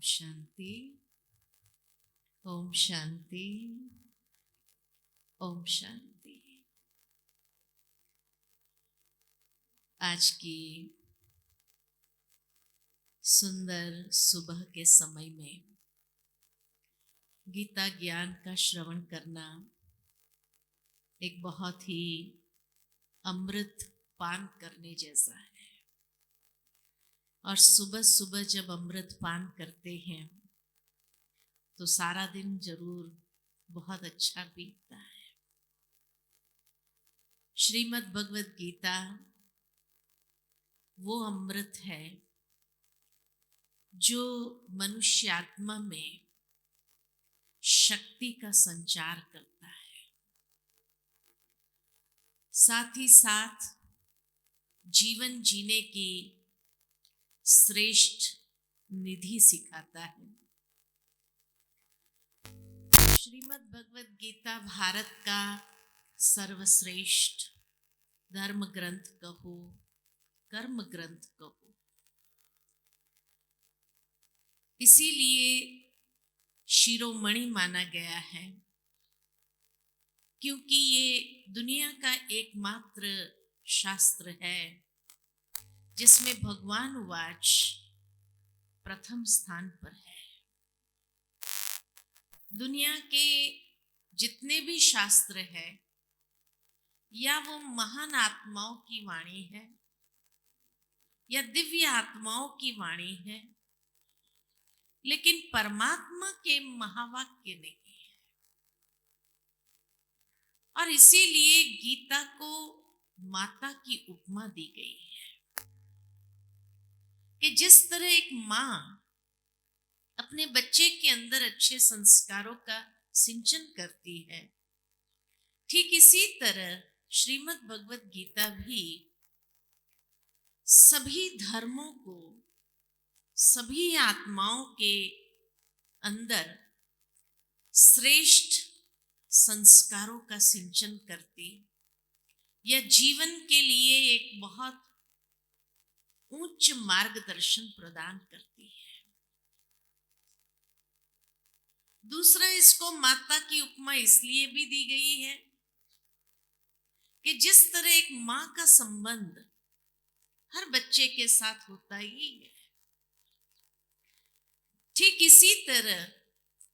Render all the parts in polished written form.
शांति। ओम शांति। ओम शांति। आज की सुंदर सुबह के समय में गीता ज्ञान का श्रवण करना एक बहुत ही अमृत पान करने जैसा है। और सुबह सुबह जब अमृत पान करते हैं तो सारा दिन जरूर बहुत अच्छा बीतता है। श्रीमद् भगवत गीता वो अमृत है जो मनुष्य आत्मा में शक्ति का संचार करता है, साथ ही साथ जीवन जीने की श्रेष्ठ निधि सिखाता है। श्रीमद् भगवत गीता भारत का सर्वश्रेष्ठ धर्म ग्रंथ कहो, कर्म ग्रंथ कहो। इसीलिए शिरोमणि माना गया है, क्योंकि ये दुनिया का एकमात्र शास्त्र है जिसमें भगवान वाच प्रथम स्थान पर है। दुनिया के जितने भी शास्त्र हैं या वो महान आत्माओं की वाणी है या दिव्य आत्माओं की वाणी है, लेकिन परमात्मा के महावाक्य नहीं है। और इसीलिए गीता को माता की उपमा दी गई है कि जिस तरह एक माँ अपने बच्चे के अंदर अच्छे संस्कारों का सिंचन करती है, ठीक इसी तरह श्रीमद् भगवत गीता भी सभी धर्मों को, सभी आत्माओं के अंदर श्रेष्ठ संस्कारों का सिंचन करती या जीवन के लिए एक बहुत उच्च मार्गदर्शन प्रदान करती है। दूसरा, इसको माता की उपमा इसलिए भी दी गई है कि जिस तरह एक माँ का संबंध हर बच्चे के साथ होता ही है, ठीक इसी तरह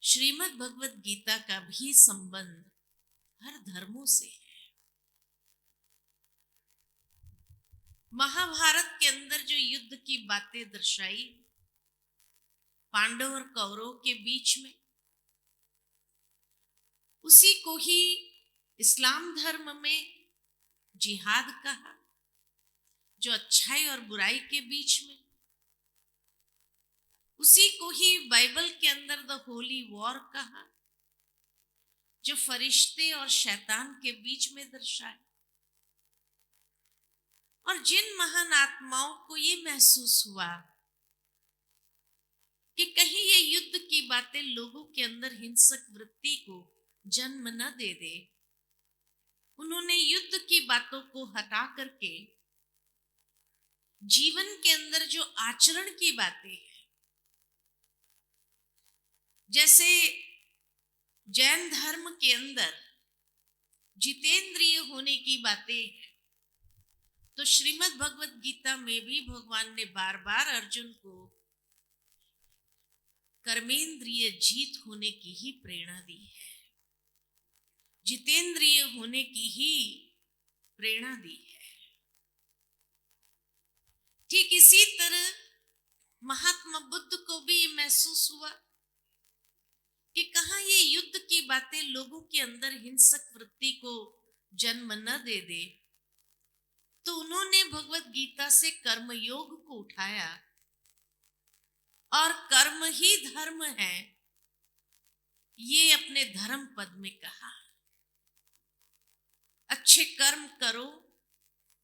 श्रीमद् भगवत गीता का भी संबंध हर धर्मों से है। महाभारत के अंदर जो युद्ध की बातें दर्शाई पांडव और कौरव के बीच में, उसी को ही इस्लाम धर्म में जिहाद कहा, जो अच्छाई और बुराई के बीच में। उसी को ही बाइबल के अंदर द होली वॉर कहा, जो फरिश्ते और शैतान के बीच में दर्शाए। और जिन महान आत्माओं को ये महसूस हुआ कि कहीं ये युद्ध की बातें लोगों के अंदर हिंसक वृत्ति को जन्म न दे दे, उन्होंने युद्ध की बातों को हटा करके जीवन के अंदर जो आचरण की बातें हैं, जैसे जैन धर्म के अंदर जितेंद्रिय होने की बातें हैं, तो श्रीमद् भगवत गीता में भी भगवान ने बार बार अर्जुन को कर्मेंद्रिय जीत होने की ही प्रेरणा दी है, जितेंद्रिय होने की ही प्रेरणा दी है। ठीक इसी तरह महात्मा बुद्ध को भी ये महसूस हुआ कि कहाँ ये युद्ध की बातें लोगों के अंदर हिंसक वृत्ति को जन्म न दे दे, तो उन्होंने भगवत गीता से कर्म योग को उठाया और कर्म ही धर्म है ये अपने धर्म पद में कहा। अच्छे कर्म करो,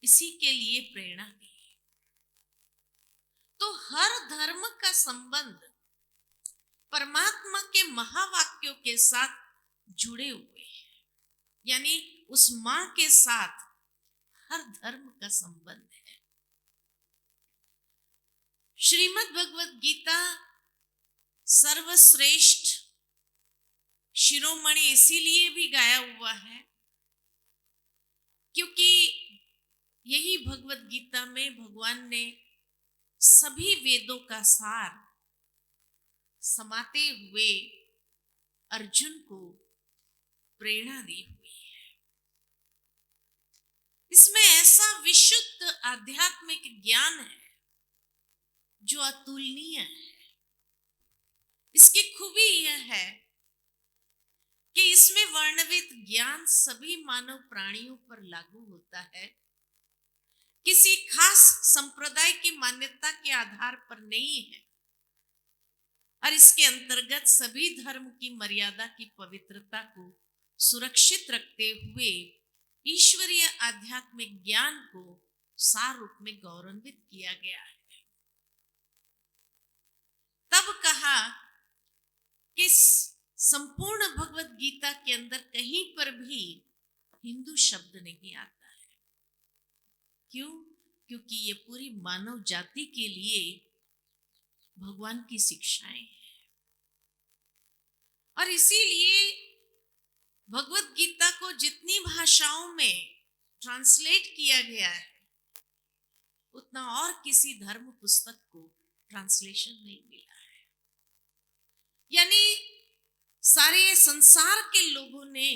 इसी के लिए प्रेरणा दी। तो हर धर्म का संबंध परमात्मा के महावाक्यों के साथ जुड़े हुए हैं, यानी उस मां के साथ हर धर्म का संबंध है। श्रीमद् भगवत गीता सर्वश्रेष्ठ शिरोमणि इसीलिए भी गाया हुआ है क्योंकि यही भगवत गीता में भगवान ने सभी वेदों का सार समाते हुए अर्जुन को प्रेरणा दी हुई है। इसमें ऐसा विशुद्ध आध्यात्मिक ज्ञान है जो अतुलनीय है। इसकी खूबी यह है कि इसमें वर्णित ज्ञान सभी मानव प्राणियों पर लागू होता है, किसी खास संप्रदाय की मान्यता के आधार पर नहीं है और इसके अंतर्गत सभी धर्म की मर्यादा की पवित्रता को सुरक्षित रखते हुए ईश्वरीय आध्यात्मिक ज्ञान को सार रूप में गौरवान्वित किया गया है। तब कहा कि संपूर्ण भगवत गीता के अंदर कहीं पर भी हिंदू शब्द नहीं आता है। क्यों? क्योंकि ये पूरी मानव जाति के लिए भगवान की शिक्षाएं हैं और इसीलिए भगवत गीता को जितनी भाषाओं में ट्रांसलेट किया गया है उतना और किसी धर्म पुस्तक को ट्रांसलेशन नहीं मिला है। यानी सारे संसार के लोगों ने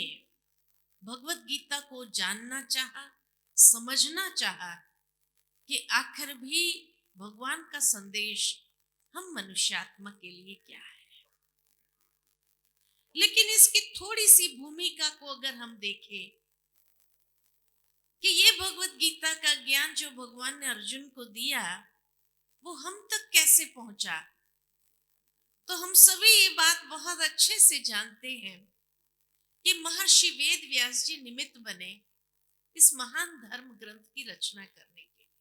भगवत गीता को जानना चाहा, समझना चाहा कि आखिर भी भगवान का संदेश हम मनुष्यात्मा के लिए क्या है। लेकिन इसकी थोड़ी सी भूमिका को अगर हम देखें कि ये भगवत गीता का ज्ञान जो भगवान ने अर्जुन को दिया वो हम तक कैसे पहुंचा, तो हम सभी ये बात बहुत अच्छे से जानते हैं कि महर्षि वेद व्यास जी निमित्त बने इस महान धर्म ग्रंथ की रचना करने के लिए।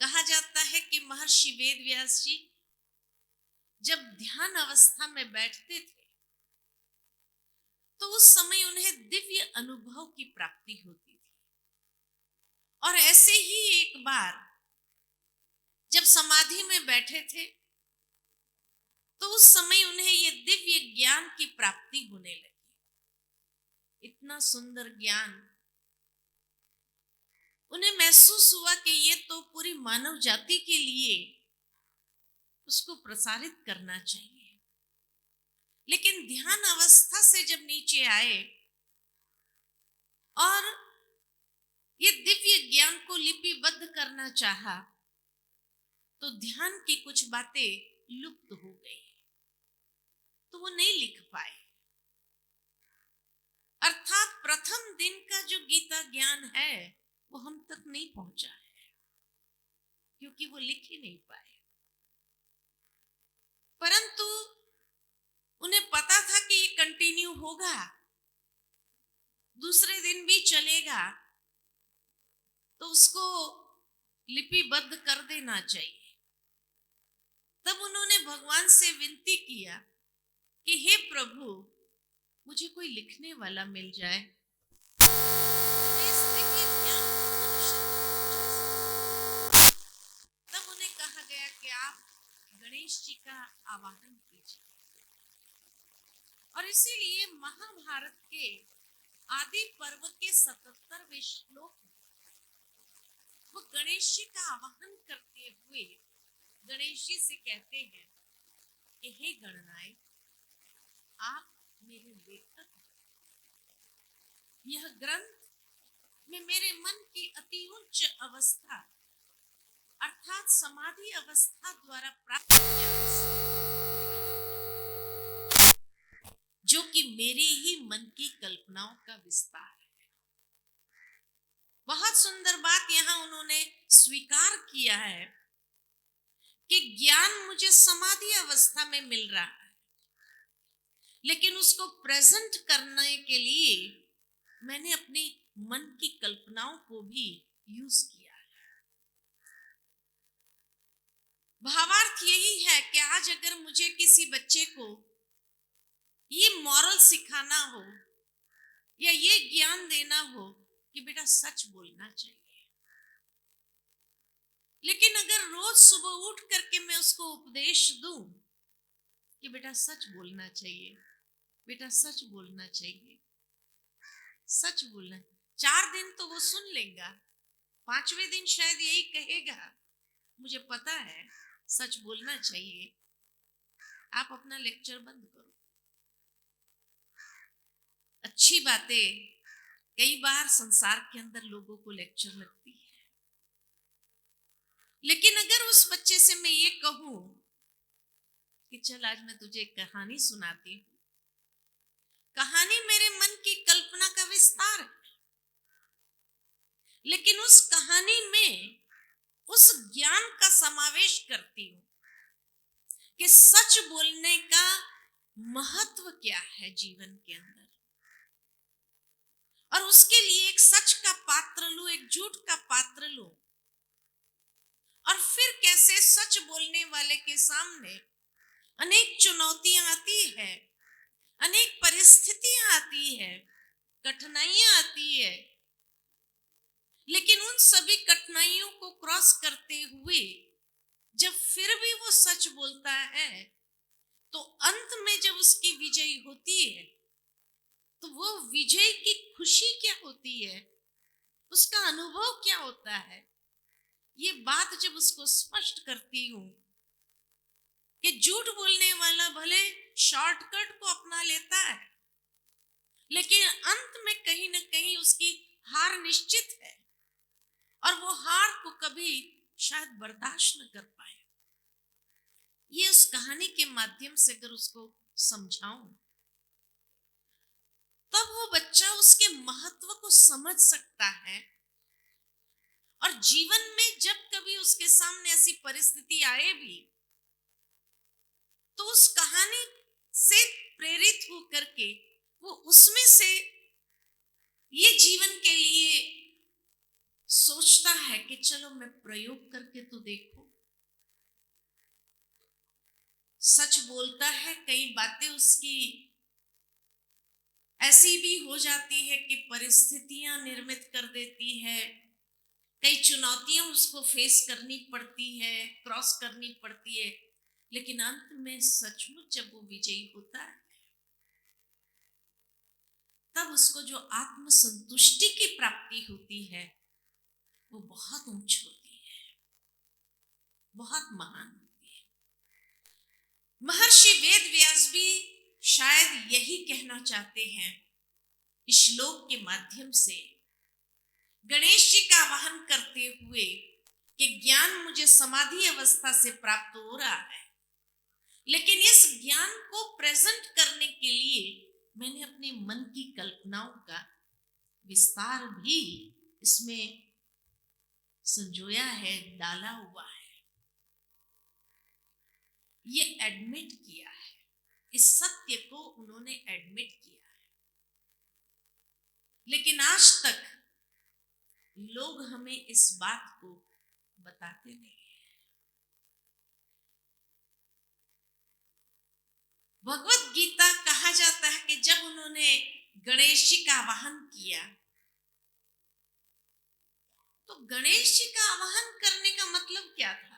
कहा जाता है कि महर्षि वेद व्यास जी जब ध्यान अवस्था में बैठते थे तो उस समय उन्हें दिव्य अनुभव की प्राप्ति होती थी और ऐसे ही एक बार जब समाधि में बैठे थे तो उस समय उन्हें ये दिव्य ज्ञान की प्राप्ति होने लगी। इतना सुंदर ज्ञान उन्हें महसूस हुआ कि ये तो पूरी मानव जाति के लिए उसको प्रसारित करना चाहिए। लेकिन ध्यान अवस्था से जब नीचे आए और ये दिव्य ज्ञान को लिपिबद्ध करना चाहा तो ध्यान की कुछ बातें लुप्त हो गई, तो वो नहीं लिख पाए। अर्थात प्रथम दिन का जो गीता ज्ञान है वो हम तक नहीं पहुंचा है क्योंकि वो लिख ही नहीं पाए। परंतु उन्हें पता था कि ये कंटिन्यू होगा, दूसरे दिन भी चलेगा, तो उसको लिपिबद्ध कर देना चाहिए। तब उन्होंने भगवान से विनती किया कि हे प्रभु मुझे कोई लिखने वाला मिल जाए। तब उन्हें कहा गया कि आप गणेश जी का आवाहन कीजिए और इसीलिए महाभारत के आदि पर्व के 77वें श्लोक में वो गणेश जी का आवाहन करते हुए गणेश जी से कहते हैं कि हे गणनायक आप मेरे लेखक हैं। यह ग्रंथ में मेरे मन की अति उच्च अवस्था अर्थात समाधि अवस्था द्वारा प्राप्त जो कि मेरी ही मन की कल्पनाओं का विस्तार है। बहुत सुंदर बात यहां उन्होंने स्वीकार किया है कि ज्ञान मुझे समाधि अवस्था में मिल रहा है, लेकिन उसको प्रेजेंट करने के लिए मैंने अपनी मन की कल्पनाओं को भी यूज किया है। भावार्थ यही है कि आज अगर मुझे किसी बच्चे को ये मॉरल सिखाना हो या ये ज्ञान देना हो कि बेटा सच बोलना चाहिए, लेकिन अगर रोज सुबह उठ करके मैं उसको उपदेश दूं कि बेटा सच बोलना चाहिए, बेटा सच बोलना चाहिए, सच बोलना। 4 दिन तो वो सुन लेगा, 5वें दिन शायद यही कहेगा, मुझे पता है सच बोलना चाहिए, आप अपना लेक्चर बंद करो। अच्छी बातें कई बार संसार के अंदर लोगों को लेक्चर लगती है, लेकिन अगर उस बच्चे से मैं ये कहूं कि चल आज मैं तुझे एक कहानी सुनाती हूं, कहानी मेरे मन की कल्पना का विस्तार है, लेकिन उस कहानी में उस ज्ञान का समावेश करती हूं कि सच बोलने का महत्व क्या है जीवन के अंदर, और उसके लिए एक सच का पात्र लूं, एक झूठ का पात्र लूं, और फिर कैसे सच बोलने वाले के सामने अनेक चुनौतियां आती है, अनेक परिस्थितियां आती है, कठिनाइयां आती है, लेकिन उन सभी कठिनाइयों को क्रॉस करते हुए जब फिर भी वो सच बोलता है, तो अंत में जब उसकी विजय होती है, तो वो विजय की खुशी क्या होती है, उसका अनुभव क्या होता है, ये बात जब उसको स्पष्ट करती हूं कि झूठ बोलने वाला भले शॉर्टकट को अपना लेता है, लेकिन अंत में कहीं ना कहीं उसकी हार निश्चित है, और वो हार को कभी शायद बर्दाश्त न कर पाए। ये उस कहानी के माध्यम से अगर उसको समझाऊं, तब वो बच्चा उसके महत्व को समझ सकता है, और जीवन में जब कभी उसके सामने ऐसी परिस्थिति आए भी, तो उस कहानी से प्रेरित होकर के वो उसमें से ये जीवन के लिए सोचता है कि चलो मैं प्रयोग करके तो देखूं। सच बोलता है, कई बातें उसकी ऐसी भी हो जाती है कि परिस्थितियां निर्मित कर देती है, कई चुनौतियां उसको फेस करनी पड़ती है, क्रॉस करनी पड़ती है, लेकिन अंत में सचमुच जब वो विजयी होता है, तब उसको जो आत्म संतुष्टि की प्राप्ति होती है, वो बहुत ऊंची होती है, बहुत महान होती है। महर्षि वेद व्यास भी शायद यही कहना चाहते हैं इस श्लोक के माध्यम से, गणेश जी का आवाहन करते हुए कि ज्ञान मुझे समाधि अवस्था से प्राप्त हो रहा है, लेकिन इस ज्ञान को प्रेजेंट करने के लिए मैंने अपने मन की कल्पनाओं का विस्तार भी इसमें संजोया है, डाला हुआ है, ये एडमिट किया है, इस सत्य को उन्होंने एडमिट किया है। लेकिन आज तक लोग हमें इस बात को बताते नहीं है। भगवत गीता कहा जाता है कि जब उन्होंने गणेश जी का आवाहन किया, तो गणेश जी का आवाहन करने का मतलब क्या था?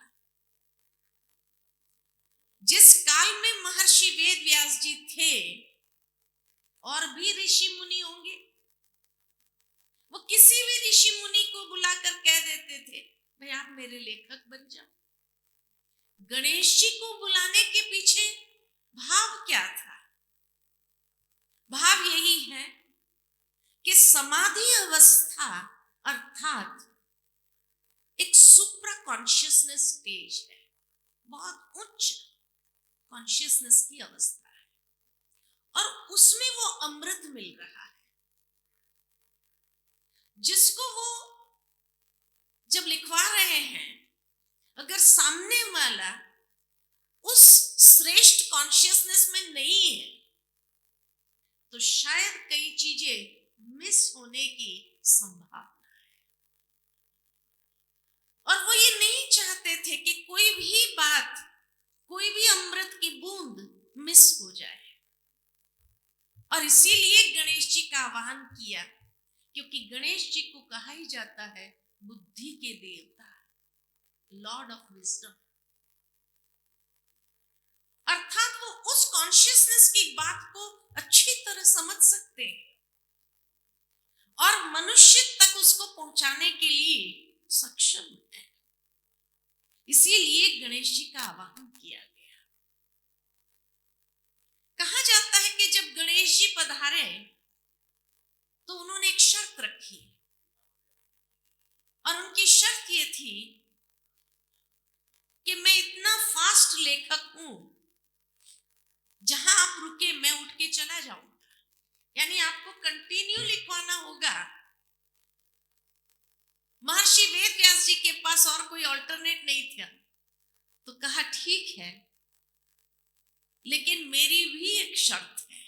जिस काल में महर्षि वेद व्यास जी थे, और भी ऋषि मुनि होंगे, वो किसी भी ऋषि मुनि को बुलाकर कह देते थे भाई आप मेरे लेखक बन जाओ। गणेश जी को बुलाने के पीछे भाव क्या था? भाव यही है कि समाधि अवस्था अर्थात एक सुप्रा कॉन्शियसनेस स्टेज है, बहुत उच्च कॉन्शियसनेस की अवस्था है, और उसमें वो अमृत मिल रहा है जिसको वो जब लिखवा रहे हैं। अगर सामने वाला उस श्रेष्ठ कॉन्शियसनेस में नहीं है, तो शायद कई चीजें मिस होने की संभावना है, और वो ये नहीं चाहते थे कि कोई भी बात, कोई भी अमृत की बूंद मिस हो जाए, और इसीलिए गणेश जी का आवाहन किया, क्योंकि गणेश जी को कहा ही जाता है बुद्धि के देवता, लॉर्ड ऑफ विजडम, अर्थात वो उस कॉन्शियसनेस की बात को अच्छी तरह समझ सकते हैं और मनुष्य तक उसको पहुंचाने के लिए सक्षम है। इसीलिए गणेश जी का आवाहन किया गया। कहा जाता है कि जब गणेश जी पधारे तो उन्होंने एक शर्त रखी और उनकी शर्त ये थी कि मैं इतना फास्ट लेखक हूं, जहां आप रुके मैं उठ के चला जाऊंगा। यानी आपको कंटिन्यू लिखवाना होगा। महर्षि वेद व्यास जी के पास और कोई ऑल्टरनेट नहीं था, तो कहा ठीक है, लेकिन मेरी भी एक शर्त है।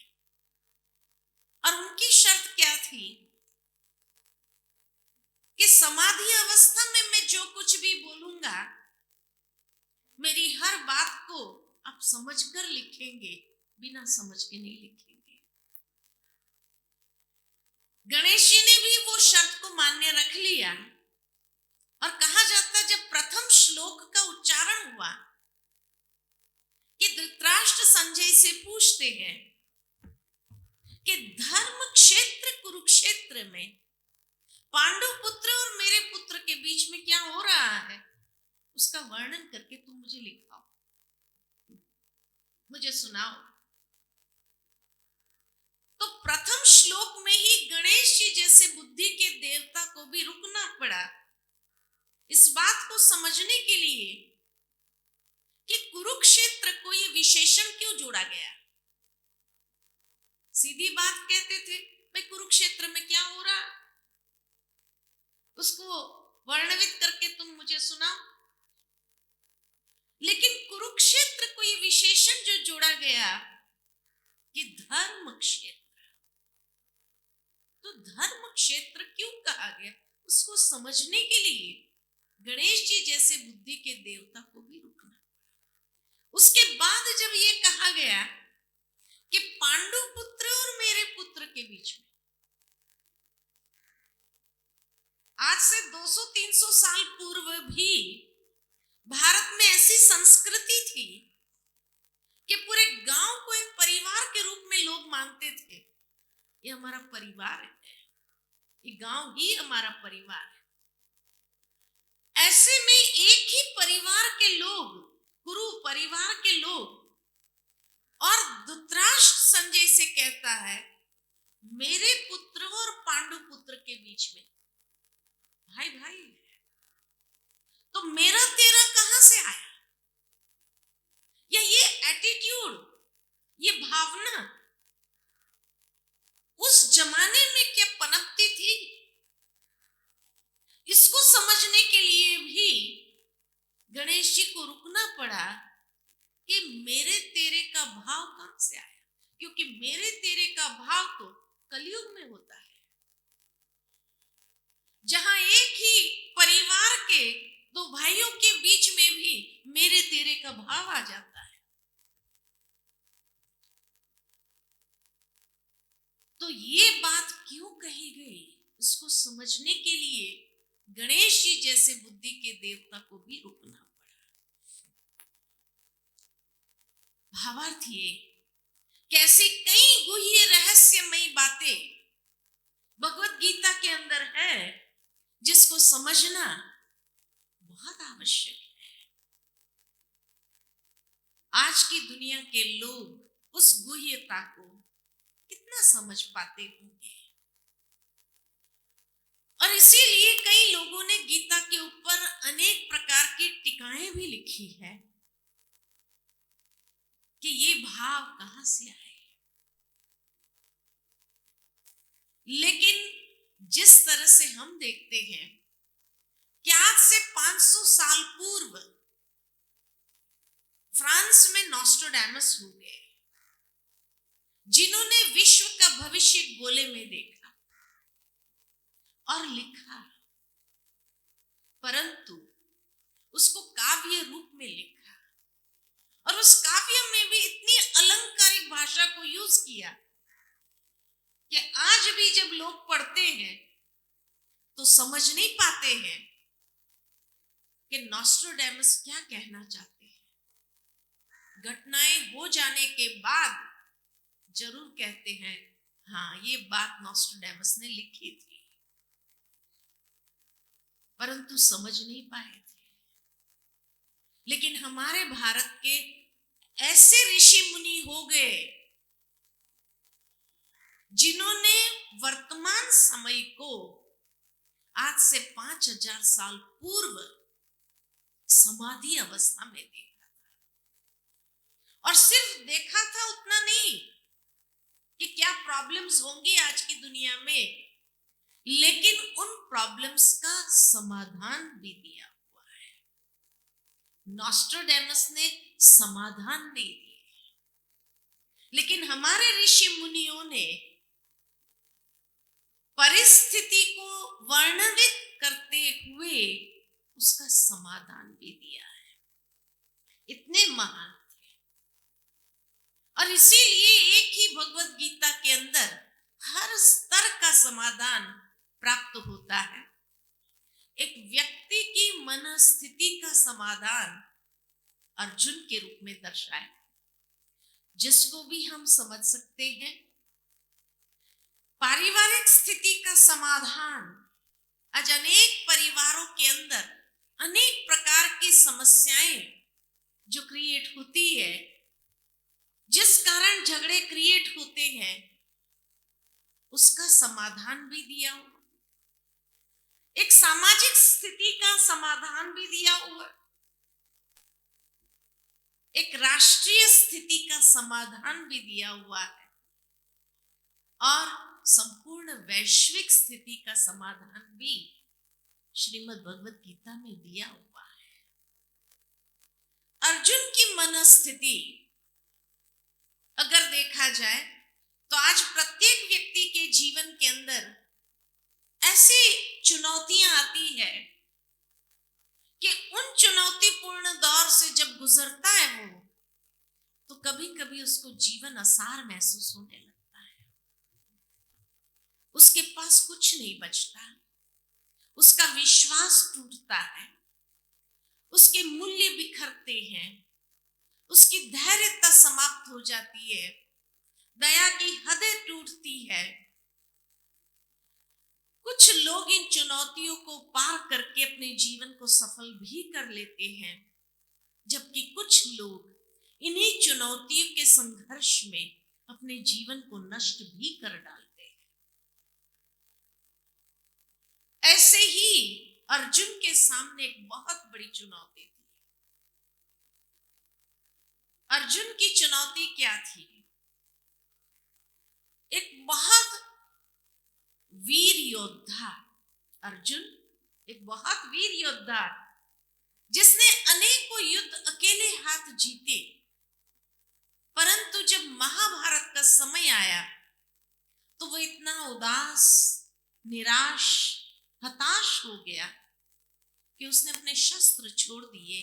और उनकी शर्त क्या थी कि समाधि अवस्था में मैं जो कुछ भी बोलूंगा, मेरी हर बात को आप समझकर लिखेंगे, बिना समझ के नहीं लिखेंगे। गणेश जी ने भी वो शर्त को मान्य रख लिया और कहा जाता है जब प्रथम श्लोक का उच्चारण हुआ कि धृतराष्ट्र संजय से पूछते हैं कि धर्म क्षेत्र कुरुक्षेत्र में पांडु पुत्र और मेरे पुत्र के बीच में क्या हो रहा है, उसका वर्णन करके तुम मुझे लिखाओ, मुझे सुनाओ। तो प्रथम श्लोक में ही गणेश जी जैसे बुद्धि के देवता को भी रुकना पड़ा इस बात को समझने के लिए कि कुरुक्षेत्र को ये विशेषण क्यों जोड़ा गया। सीधी बात कहते थे, भाई कुरुक्षेत्र में क्या हो रहा, उसको वर्णित करके तुम मुझे सुनाओ। लेकिन कुरुक्षेत्र को ये विशेषण जो जोड़ा गया कि धर्म क्षेत्र, तो धर्म क्षेत्र क्यों कहा गया, उसको समझने के लिए गणेश जी जैसे बुद्धि के देवता को भी रुकना। उसके बाद जब ये कहा गया कि पांडु पुत्र और मेरे पुत्र के बीच में, आज से 200-300 साल पूर्व भी भारत में ऐसी संस्कृति थी कि पूरे गांव को एक परिवार के रूप में लोग मानते थे। ये हमारा परिवार है, ये गांव ही हमारा परिवार है। ऐसे में एक ही परिवार के लोग, गुरु परिवार के लोग, और धृतराष्ट्र संजय से कहता है मेरे पुत्र और पांडु पुत्र के बीच में भाई भाई, तो मेरा तेरा कहां से आया, या ये एटीट्यूड, ये भावना उस जमाने में क्या पनपती थी, इसको समझने के लिए भी गणेश जी को रुकना पड़ा कि मेरे तेरे का भाव कहां से आया, क्योंकि मेरे तेरे का भाव तो कलयुग में होता है, जहां एक ही परिवार के दो भाइयों के बीच में भी मेरे तेरे का भाव आ जाता है। तो ये बात क्यों कही गई, इसको समझने के लिए गणेश जी जैसे बुद्धि के देवता को भी रुकना पड़ा। भावार्थ ये कैसे कई गुह्य रहस्यमयी बातें भगवत गीता के अंदर है, जिसको समझना बहुत आवश्यक है। आज की दुनिया के लोग उस गुह्यता को कितना समझ पाते होंगे, और इसीलिए कई लोगों ने गीता के ऊपर अनेक प्रकार की टीकाएं भी लिखी है कि ये भाव कहां से आए। लेकिन जिस तरह से हम देखते हैं कि आज से 500 साल पूर्व फ्रांस में नॉस्ट्राडामस हो गए, जिन्होंने विश्व का भविष्य गोले में देखा और लिखा, परंतु उसको काव्य रूप में लिखा, और उस काव्य में भी इतनी अलंकारिक भाषा को यूज किया कि आज भी जब लोग पढ़ते हैं तो समझ नहीं पाते हैं कि नॉस्ट्राडामस क्या कहना चाहते हैं। घटनाएं हो जाने के बाद जरूर कहते हैं हाँ ये बात नॉस्ट्राडेमस ने लिखी थी, परंतु समझ नहीं पाए थे। लेकिन हमारे भारत के ऐसे ऋषि मुनि हो गए जिन्होंने वर्तमान समय को आज से 5000 साल पूर्व समाधि अवस्था में देखा था। और सिर्फ देखा था उतना नहीं कि क्या प्रॉब्लम्स होंगी आज की दुनिया में, लेकिन उन प्रॉब्लम्स का समाधान भी दिया हुआ है। नॉस्ट्राडेमस ने समाधान नहीं दिए, लेकिन हमारे ऋषि मुनियों ने परिस्थिति को वर्णित करते हुए उसका समाधान भी दिया है। इतने महान थे। और इसीलिए एक ही भगवत गीता के अंदर हर स्तर का समाधान प्राप्त होता है। एक व्यक्ति की मनस्थिति का समाधान अर्जुन के रूप में दर्शाया, जिसको भी हम समझ सकते हैं। पारिवारिक स्थिति का समाधान, आज अनेक परिवारों के अंदर अनेक प्रकार की समस्याएं जो क्रिएट होती है, जिस कारण झगड़े क्रिएट होते हैं, उसका समाधान भी दिया हुआ। एक सामाजिक स्थिति का समाधान भी दिया हुआ, एक राष्ट्रीय स्थिति का समाधान भी दिया हुआ है, और संपूर्ण वैश्विक स्थिति का समाधान भी श्रीमद् भगवत गीता में दिया हुआ है। अर्जुन की मनस्थिति अगर देखा जाए तो आज प्रत्येक व्यक्ति के जीवन के अंदर ऐसी चुनौतियां आती है कि उन चुनौतीपूर्ण दौर से जब गुजरता है वो, तो कभी कभी उसको जीवन आसार महसूस होने लगता है। उसके पास कुछ नहीं बचता, उसका विश्वास टूटता है, उसके मूल्य बिखरते हैं, उसकी धैर्यता समाप्त हो जाती है, दया की हदें टूटती है। कुछ लोग इन चुनौतियों को पार करके अपने जीवन को सफल भी कर लेते हैं, जबकि कुछ लोग इन्हीं चुनौतियों के संघर्ष में अपने जीवन को नष्ट भी कर डालते हैं। ऐसे ही अर्जुन के सामने एक बहुत बड़ी चुनौती थी। अर्जुन की चुनौती क्या थी? एक बहुत वीर योद्धा, अर्जुन एक बहुत वीर योद्धा जिसने अनेकों युद्ध अकेले हाथ जीते, परंतु जब महाभारत का समय आया तो वो इतना उदास, निराश, हताश हो गया कि उसने अपने शस्त्र छोड़ दिए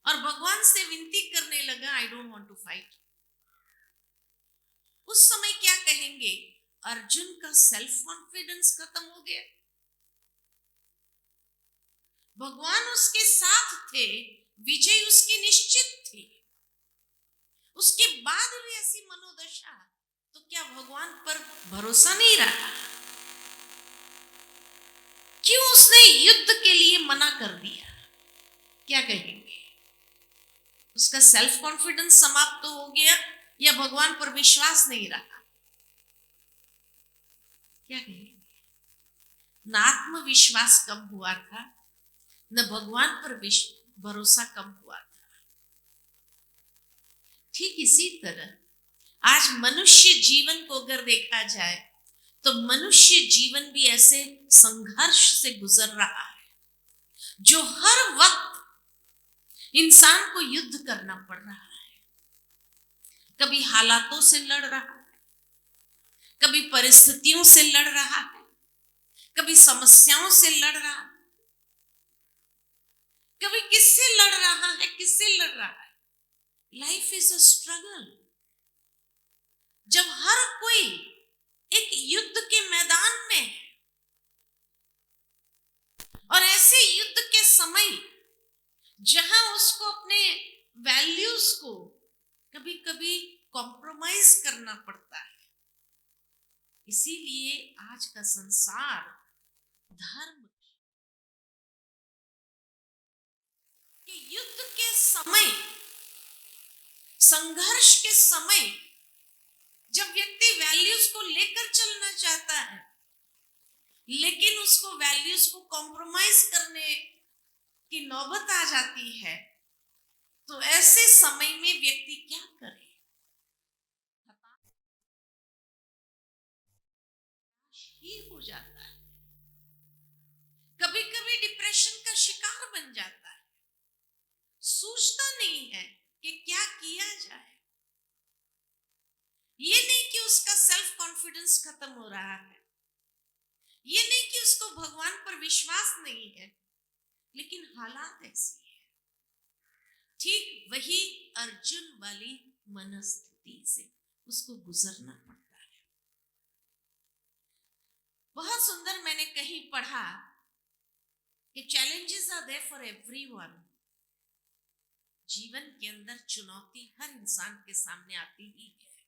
और भगवान से विनती करने लगा, I don't want to fight. उस समय क्या कहेंगे? अर्जुन का सेल्फ कॉन्फिडेंस खत्म हो गया। भगवान उसके साथ थे, विजय उसकी निश्चित थी, उसके बाद भी ऐसी मनोदशा, तो क्या भगवान पर भरोसा नहीं रहा? क्यों उसने युद्ध के लिए मना कर दिया? क्या कहेंगे? उसका सेल्फ कॉन्फिडेंस समाप्त तो हो गया या भगवान पर विश्वास नहीं रहा? क्या कहेंगे? न आत्मविश्वास कम हुआ था, न भगवान पर भरोसा कम हुआ था। ठीक इसी तरह आज मनुष्य जीवन को अगर देखा जाए तो मनुष्य जीवन भी ऐसे संघर्ष से गुजर रहा है, जो हर वक्त इंसान को युद्ध करना पड़ रहा है। कभी हालातों से लड़ रहा है, कभी परिस्थितियों से लड़ रहा है, कभी समस्याओं से लड़ रहा है, कभी किससे लड़ रहा है, किससे लड़ रहा है। Life is a struggle. जब हर कोई एक युद्ध के मैदान में है और ऐसे युद्ध के समय जहां उसको अपने वैल्यूज को कभी कभी कॉम्प्रोमाइज करना पड़ता है। इसीलिए आज का संसार धर्म के युद्ध के समय, संघर्ष के समय जब व्यक्ति वैल्यूज को लेकर चलना चाहता है, लेकिन उसको वैल्यूज को कॉम्प्रोमाइज करने की नौबत आ जाती है, तो ऐसे समय में व्यक्ति क्या करे? ही हो जाता है, कभी कभी डिप्रेशन का शिकार बन जाता है, सोचता नहीं है कि क्या किया जाए। ये नहीं कि उसका सेल्फ कॉन्फिडेंस खत्म हो रहा है, ये नहीं कि उसको भगवान पर विश्वास नहीं है, लेकिन हालात ऐसी है। ठीक वही अर्जुन वाली मनस्थिति से उसको गुजरना पड़ता है। बहुत सुंदर मैंने कहीं पढ़ा कि challenges are there for everyone. जीवन के अंदर चुनौती हर इंसान के सामने आती ही है,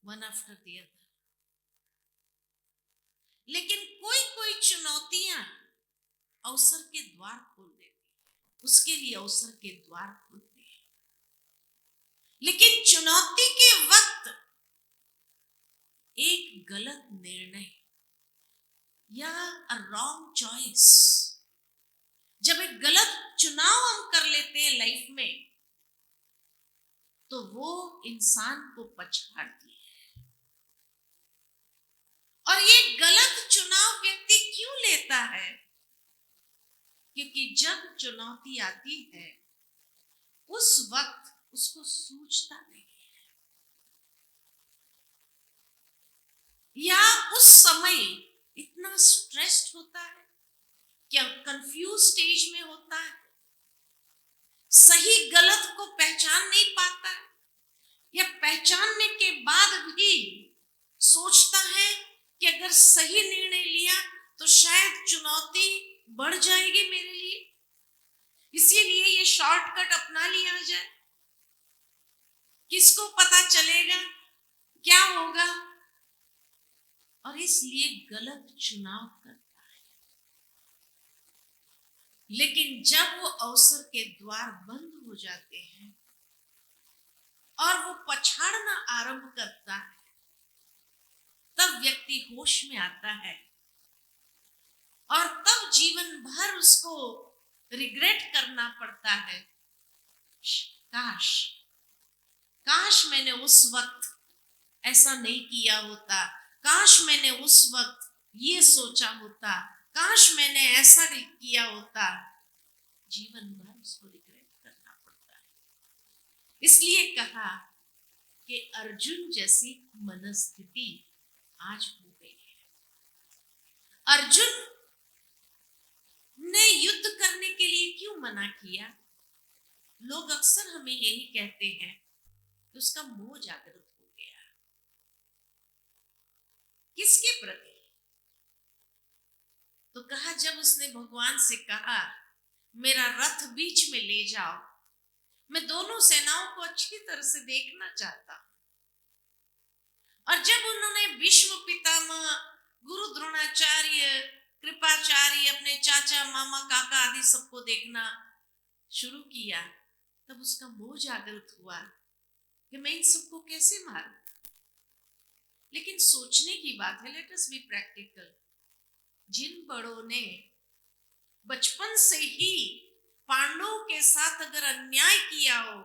वन आफ्टर द अदर। लेकिन कोई कोई चुनौतियां अवसर के द्वार खोल देती है, उसके लिए अवसर के द्वार खुलते हैं। लेकिन चुनौती के वक्त एक गलत निर्णय या रॉन्ग चॉइस, जब एक गलत चुनाव हम कर लेते हैं लाइफ में, तो वो इंसान को पछाड़ती है। और ये गलत चुनाव व्यक्ति क्यों लेता है? क्योंकि जब चुनौती आती है उस वक्त उसको सूझता नहीं है, या उस समय इतना स्ट्रेस्ड होता है, क्या कंफ्यूज स्टेज में होता है, सही गलत को पहचान नहीं पाता है, या पहचानने के बाद भी सोचता है कि अगर सही निर्णय लिया तो शायद चुनौती बढ़ जाएगी मेरे लिए, इसीलिए ये शॉर्टकट अपना लिया जाए, किसको पता चलेगा क्या होगा, और इसलिए गलत चुनाव करता है। लेकिन जब वो अवसर के द्वार बंद हो जाते हैं और वो पछाड़ना आरंभ करता है, तब व्यक्ति होश में आता है और तब जीवन भर उसको रिग्रेट करना पड़ता है। काश काश मैंने उस वक्त ऐसा नहीं किया होता, काश मैंने उस वक्त ये सोचा होता, काश मैंने ऐसा किया होता। जीवन भर उसको रिग्रेट करना पड़ता है। इसलिए कहा कि अर्जुन जैसी मनस्थिति आज हो गई है। अर्जुन ने युद्ध करने के लिए क्यों मना किया? लोग अक्सर हमें यही कहते हैं कि उसका मोह जागृत हो गया। किसके प्रति? तो कहा जब उसने भगवान से कहा मेरा रथ बीच में ले जाओ, मैं दोनों सेनाओं को अच्छी तरह से देखना चाहता हूं। और जब उन्होंने भीष्म पितामह, गुरु द्रोणाचार्य, कृपाचार्य, अपने चाचा मामा काका आदि सबको देखना शुरू किया, तब उसका मोह जागृत हुआ कि मैं इन सबको कैसे मारूं। लेकिन सोचने की बात है, लेट अस बी प्रैक्टिकल। जिन बड़ों ने बचपन से ही पांडवों के साथ अगर अन्याय किया हो,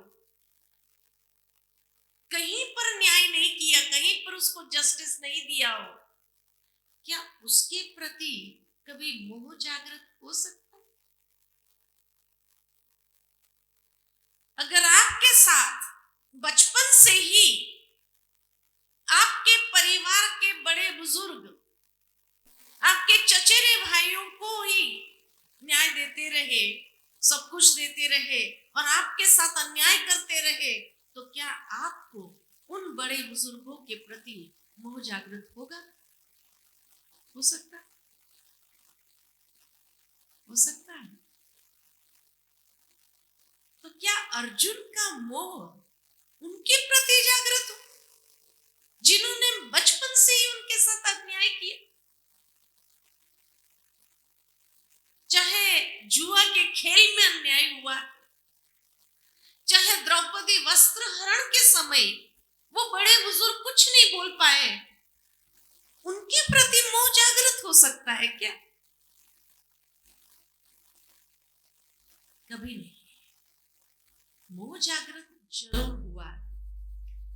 कहीं पर न्याय नहीं किया, कहीं पर उसको जस्टिस नहीं दिया हो, क्या उसके प्रति कभी मोह जागृत हो सकता है? अगर आपके साथ बचपन से ही आपके परिवार के बड़े बुजुर्ग आपके चचेरे भाइयों को ही न्याय देते रहे, सब कुछ देते रहे और आपके साथ अन्याय करते रहे, तो क्या आपको उन बड़े बुजुर्गों के प्रति मोह जागृत होगा? हो सकता है, हो सकता है। तो क्या अर्जुन का मोह उनके प्रति जागृत हो, जिन्होंने बचपन से ही उनके साथ अन्याय किया? चाहे जुआ के खेल में अन्याय हुआ, चाहे द्रौपदी वस्त्र हरण के समय वो बड़े बुजुर्ग कुछ नहीं बोल पाए, उनके प्रति मोह जागृत हो सकता है क्या? कभी नहीं। मोह जागृत जरूर हुआ,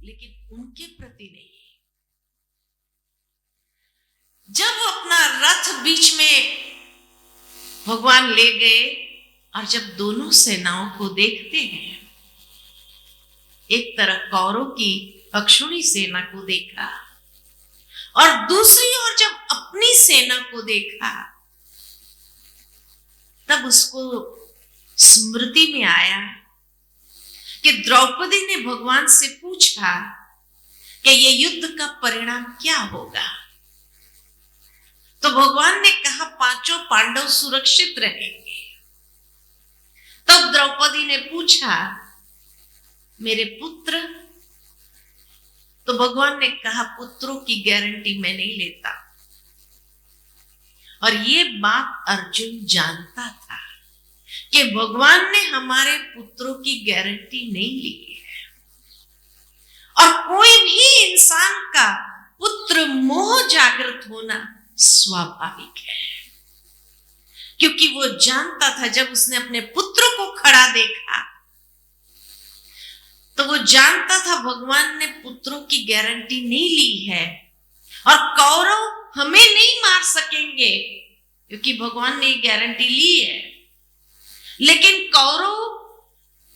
लेकिन उनके प्रति नहीं। जब वो अपना रथ बीच में भगवान ले गए और जब दोनों सेनाओं को देखते हैं, एक तरफ कौरव की अक्षुणी सेना को देखा और दूसरी ओर जब अपनी सेना को देखा, तब उसको स्मृति में आया कि द्रौपदी ने भगवान से पूछा कि ये युद्ध का परिणाम क्या होगा। तो भगवान ने कहा 5 पांडव सुरक्षित रहेंगे। तब द्रौपदी ने पूछा मेरे पुत्र? तो भगवान ने कहा पुत्रों की गारंटी मैं नहीं लेता। और ये बात अर्जुन जानता था कि भगवान ने हमारे पुत्रों की गारंटी नहीं ली है। और कोई भी इंसान का पुत्र मोह जागृत होना स्वाभाविक है, क्योंकि वो जानता था जब उसने अपने पुत्र को खड़ा देखा तो वो जानता था भगवान ने पुत्रों की गारंटी नहीं ली है और कौरव हमें नहीं मार सकेंगे क्योंकि भगवान ने गारंटी ली है, लेकिन कौरव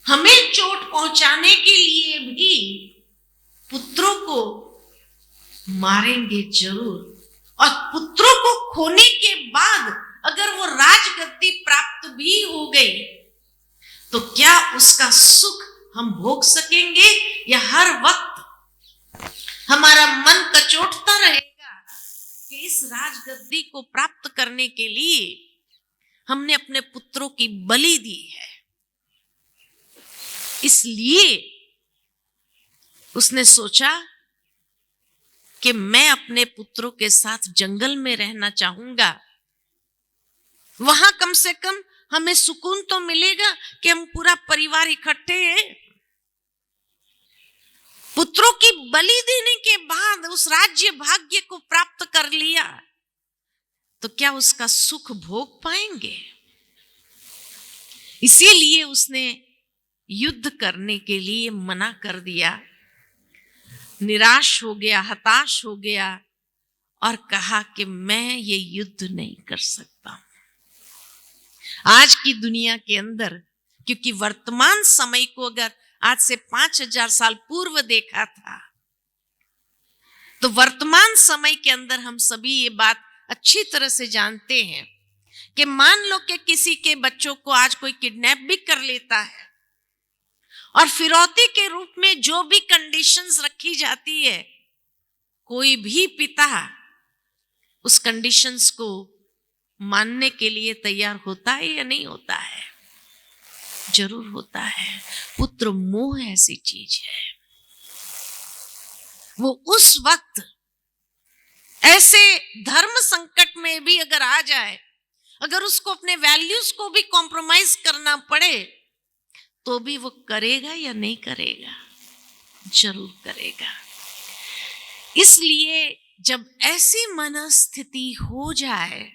हमें चोट पहुंचाने के लिए भी पुत्रों को मारेंगे जरूर। और पुत्रों को खोने के बाद अगर वो राजगद्दी प्राप्त भी हो गई तो क्या उसका सुख हम भोग सकेंगे, या हर वक्त हमारा मन कचोटता रहेगा कि इस राजगद्दी को प्राप्त करने के लिए हमने अपने पुत्रों की बलि दी है। इसलिए उसने सोचा कि मैं अपने पुत्रों के साथ जंगल में रहना चाहूंगा, वहां कम से कम हमें सुकून तो मिलेगा कि हम पूरा परिवार इकट्ठे हैं। पुत्रों की बलि देने के बाद उस राज्य भाग्य को प्राप्त कर लिया तो क्या उसका सुख भोग पाएंगे? इसीलिए उसने युद्ध करने के लिए मना कर दिया, निराश हो गया, हताश हो गया और कहा कि मैं ये युद्ध नहीं कर सकता। आज की दुनिया के अंदर, क्योंकि वर्तमान समय को अगर आज से 5000 साल पूर्व देखा था तो वर्तमान समय के अंदर हम सभी ये बात अच्छी तरह से जानते हैं कि मान लो कि किसी के बच्चों को आज कोई किडनैप भी कर लेता है और फिरौती के रूप में जो भी कंडीशंस रखी जाती है, कोई भी पिता उस कंडीशंस को मानने के लिए तैयार होता है या नहीं होता है? जरूर होता है। पुत्र मोह ऐसी चीज है, वो उस वक्त ऐसे धर्म संकट में भी अगर आ जाए, अगर उसको अपने वैल्यूज को भी कॉम्प्रोमाइज करना पड़े तो भी वो करेगा या नहीं करेगा? जरूर करेगा। इसलिए जब ऐसी मनस्थिति हो जाए,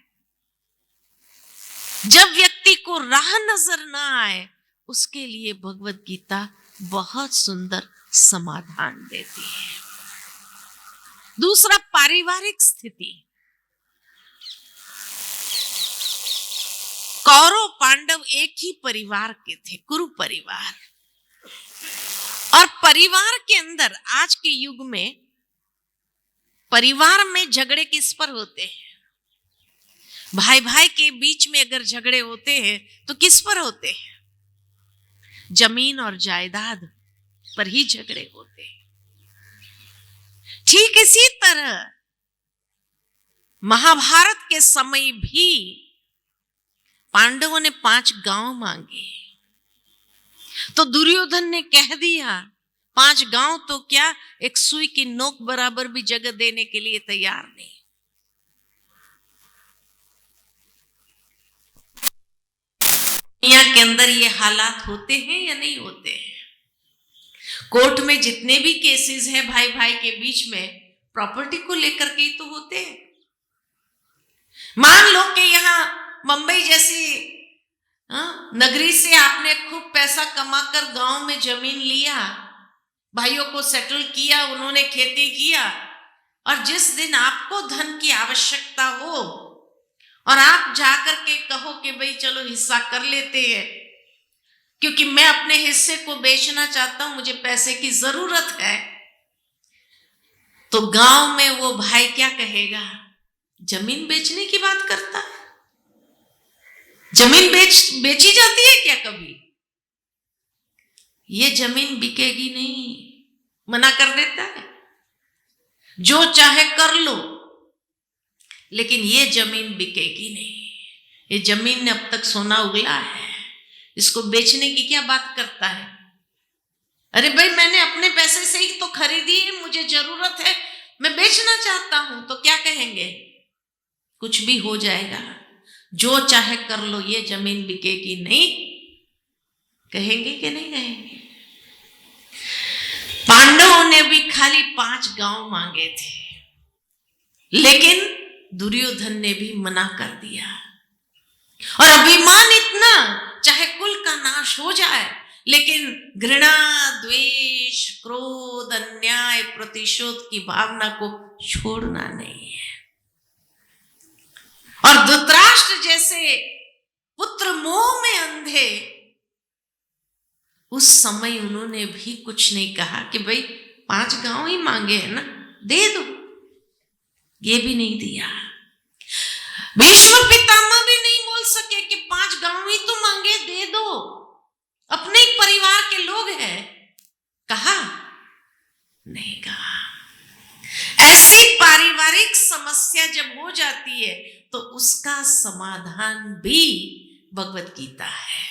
जब व्यक्ति को राह नजर ना आए, उसके लिए भगवत गीता बहुत सुंदर समाधान देती है। दूसरा, पारिवारिक स्थिति। कौरव पांडव एक ही परिवार के थे, कुरु परिवार। और परिवार के अंदर आज के युग में परिवार में झगड़े किस पर होते हैं? भाई भाई के बीच में अगर झगड़े होते हैं तो किस पर होते हैं? जमीन और जायदाद पर ही झगड़े होते हैं। ठीक इसी तरह महाभारत के समय भी पांडवों ने 5 गांव मांगे तो दुर्योधन ने कह दिया 5 गांव तो क्या, एक सुई की नोक बराबर भी जगह देने के लिए तैयार नहीं। दुनिया के अंदर ये हालात होते हैं या नहीं होते हैं? कोर्ट में जितने भी केसेस हैं भाई भाई के बीच में, प्रॉपर्टी को लेकर के ही तो होते हैं। मान लो कि यहाँ मुंबई जैसी नगरी से आपने खूब पैसा कमाकर गांव में जमीन लिया, भाइयों को सेटल किया, उन्होंने खेती किया, और जिस दिन आपको धन की आवश्यकता हो और आप जाकर के कहो कि भाई चलो हिस्सा कर लेते हैं, क्योंकि मैं अपने हिस्से को बेचना चाहता हूं, मुझे पैसे की जरूरत है, तो गांव में वो भाई क्या कहेगा? जमीन बेचने की बात करता है? जमीन बेची जाती है क्या कभी? ये जमीन बिकेगी नहीं, मना कर देता है। जो चाहे कर लो, लेकिन ये जमीन बिकेगी नहीं। ये जमीन ने अब तक सोना उगला है, इसको बेचने की क्या बात करता है? अरे भाई मैंने अपने पैसे से ही तो खरीदी है, मुझे जरूरत है, मैं बेचना चाहता हूं, तो क्या कहेंगे? कुछ भी हो जाएगा, जो चाहे कर लो, ये जमीन बिकेगी नहीं, कहेंगे कि नहीं कहेंगे? पांडवों ने भी खाली 5 गांव मांगे थे, लेकिन दुर्योधन ने भी मना कर दिया। और अभिमान इतना, चाहे कुल का नाश हो जाए, लेकिन घृणा, द्वेष, क्रोध, अन्याय, प्रतिशोध की भावना को छोड़ना नहीं है। और धृतराष्ट्र जैसे पुत्र मोह में अंधे, उस समय उन्होंने भी कुछ नहीं कहा कि भाई 5 गांव ही मांगे हैं ना, दे दो। ये भी नहीं दिया। भीष्म पितामह भी नहीं बोल सके कि 5 गांव ही तो मांगे, दे दो, अपने ही परिवार के लोग हैं। कहा? नहीं कहा। ऐसी पारिवारिक समस्या जब हो जाती है तो उसका समाधान भी भगवत गीता है।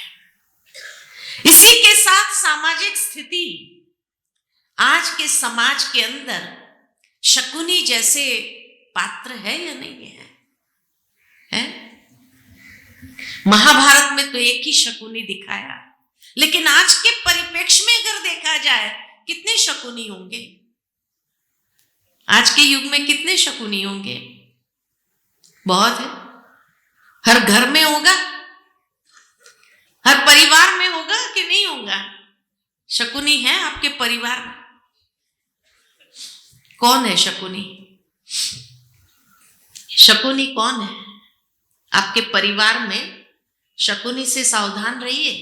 इसी के साथ सामाजिक स्थिति, आज के समाज के अंदर शकुनी जैसे पात्र है या नहीं है? महाभारत में तो एक ही शकुनी दिखाया, लेकिन आज के परिप्रेक्ष्य में अगर देखा जाए, कितने शकुनी होंगे? आज के युग में कितने शकुनी होंगे? बहुत है। हर घर में होगा, हर परिवार में होगा कि नहीं होगा? शकुनी है आपके परिवार में? कौन है शकुनी? शकुनी कौन है आपके परिवार में? शकुनी से सावधान रहिए,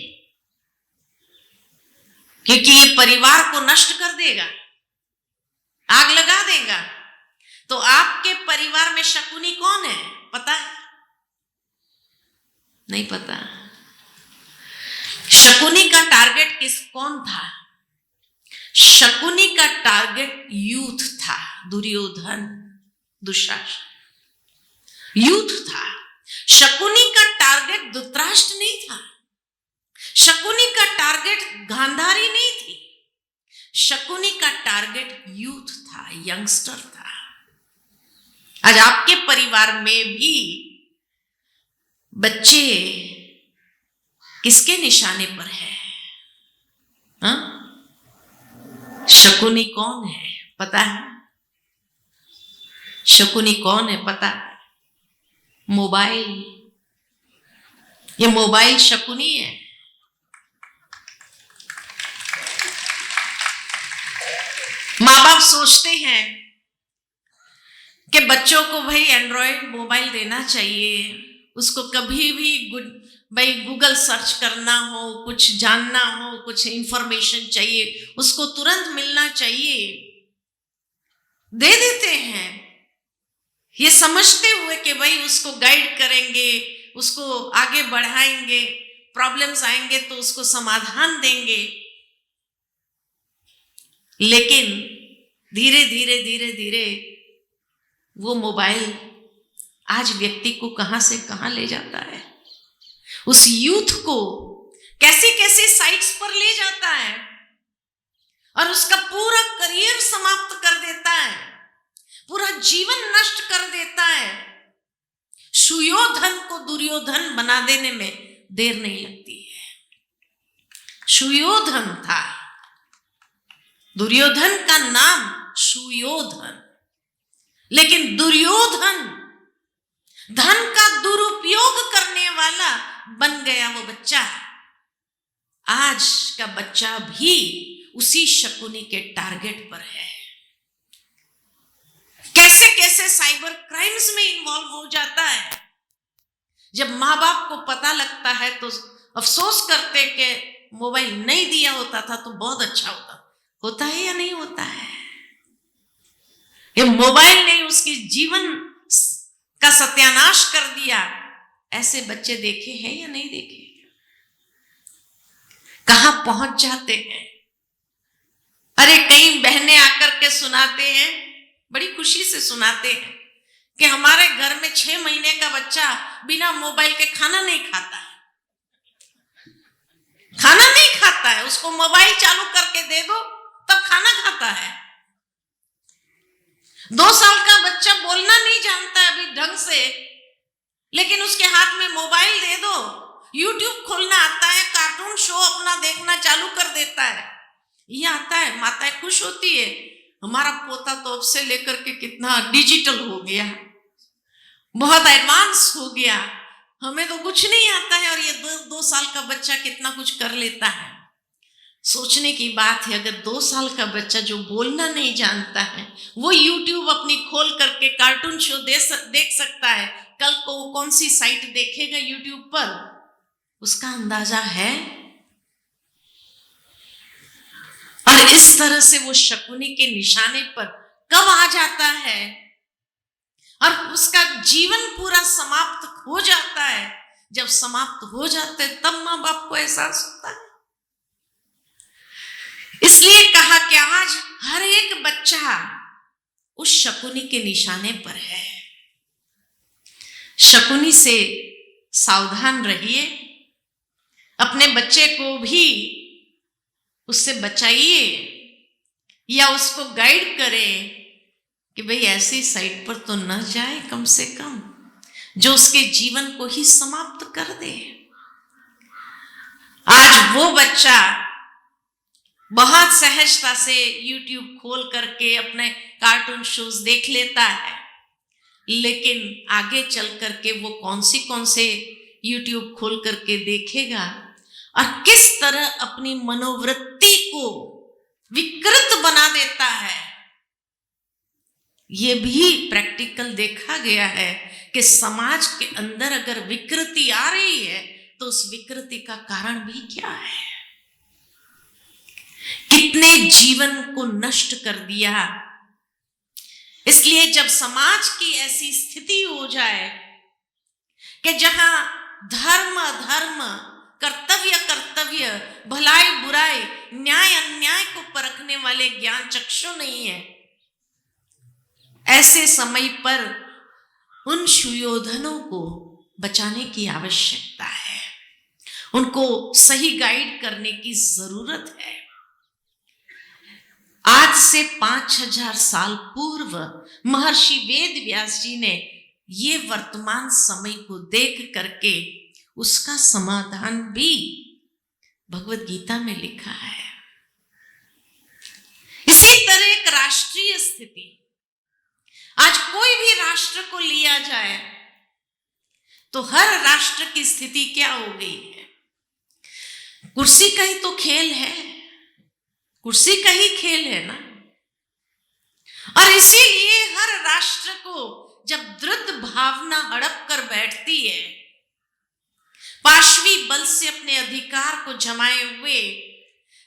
क्योंकि ये परिवार को नष्ट कर देगा, आग लगा देगा। तो आपके परिवार में शकुनी कौन है, पता है? नहीं पता। शकुनी का टारगेट कौन था? शकुनी का टारगेट यूथ था, दुर्योधन, दुशासन, यूथ था। शकुनी का टारगेट धृतराष्ट्र नहीं था। शकुनी का टारगेट गांधारी नहीं थी। शकुनी का टारगेट यूथ था, यंगस्टर था। आज आपके परिवार में भी बच्चे किसके निशाने पर है? शकुनी कौन है पता है? शकुनी कौन है पता है? मोबाइल। ये मोबाइल शकुनी है। माँ बाप सोचते हैं कि बच्चों को भाई एंड्रॉयड मोबाइल देना चाहिए, उसको कभी भी भाई गूगल सर्च करना हो, कुछ जानना हो, कुछ इंफॉर्मेशन चाहिए, उसको तुरंत मिलना चाहिए, दे देते हैं, ये समझते हुए कि भाई उसको गाइड करेंगे, उसको आगे बढ़ाएंगे, प्रॉब्लम्स आएंगे तो उसको समाधान देंगे। लेकिन धीरे धीरे धीरे धीरे वो मोबाइल आज व्यक्ति को कहां से कहां ले जाता है। उस यूथ को कैसी कैसी साइट्स पर ले जाता है और उसका पूरा करियर समाप्त कर देता है, पूरा जीवन नष्ट कर देता है। सुयोधन को दुर्योधन बना देने में देर नहीं लगती है। सुयोधन था, दुर्योधन का नाम सुयोधन, लेकिन दुर्योधन धन का दुरुपयोग करने वाला बन गया वो बच्चा। आज का बच्चा भी उसी शकुनी के टारगेट पर है। कैसे कैसे साइबर क्राइम्स में इन्वॉल्व हो जाता है। जब माँ बाप को पता लगता है तो अफसोस करते कि मोबाइल नहीं दिया होता था तो बहुत अच्छा होता है या नहीं होता है। ये मोबाइल ने उसकी जीवन का सत्यानाश कर दिया। ऐसे बच्चे देखे हैं या नहीं देखे? कहां पहुंच जाते हैं। अरे कई बहनें आकर के सुनाते हैं, बड़ी खुशी से सुनाते हैं कि हमारे घर में 6 महीने का बच्चा बिना मोबाइल के खाना नहीं खाता है। खाना नहीं खाता है, उसको मोबाइल चालू करके दे दो तब खाना खाता है। 2 साल का बच्चा बोलना नहीं जानता है अभी ढंग से, लेकिन उसके हाथ में मोबाइल दे दो, यूट्यूब खोलना आता है, कार्टून शो अपना देखना चालू कर देता है। ये आता है, माताएं खुश होती है, हमारा पोता तो अब से लेकर के कितना डिजिटल हो गया, बहुत एडवांस हो गया, हमें तो कुछ नहीं आता है और ये 2 साल का बच्चा कितना कुछ कर लेता है। सोचने की बात है, अगर 2 साल का बच्चा जो बोलना नहीं जानता है वो यूट्यूब अपनी खोल करके कार्टून शो देख सकता है, कल को वो कौन सी साइट देखेगा यूट्यूब पर, उसका अंदाजा है। और इस तरह से वो शकुनी के निशाने पर कब आ जाता है और उसका जीवन पूरा समाप्त हो जाता है। जब समाप्त हो जाता है तब माँ बाप को एहसास होता है। इसलिए कहा कि आज हर एक बच्चा उस शकुनी के निशाने पर है। शकुनी से सावधान रहिए, अपने बच्चे को भी उससे बचाइए या उसको गाइड करें कि भाई ऐसी साइट पर तो न जाए, कम से कम जो उसके जीवन को ही समाप्त कर दे। आज वो बच्चा बहुत सहजता से YouTube खोल करके अपने कार्टून शोज देख लेता है, लेकिन आगे चल करके वो कौन से YouTube खोल करके देखेगा और किस तरह अपनी मनोवृत्ति को विकृत बना देता है। ये भी प्रैक्टिकल देखा गया है कि समाज के अंदर अगर विकृति आ रही है तो उस विकृति का कारण भी क्या है, कितने जीवन को नष्ट कर दिया। इसलिए जब समाज की ऐसी स्थिति हो जाए कि जहां धर्म धर्म, कर्तव्य, भलाई बुराई, न्याय अन्याय को परखने वाले ज्ञान चक्षु नहीं है, ऐसे समय पर उन सुयोधनों को बचाने की आवश्यकता है, उनको सही गाइड करने की जरूरत है। आज से 5000 साल पूर्व महर्षि वेद व्यास जी ने ये वर्तमान समय को देख करके उसका समाधान भी भगवत गीता में लिखा है। इसी तरह एक राष्ट्रीय स्थिति, आज कोई भी राष्ट्र को लिया जाए तो हर राष्ट्र की स्थिति क्या हो गई है, कुर्सी का ही तो खेल है, कुर्सी का ही खेल है ना। और इसीलिए हर राष्ट्र को जब दृढ़ भावना हड़प कर बैठती है, पाशवी बल से अपने अधिकार को जमाए हुए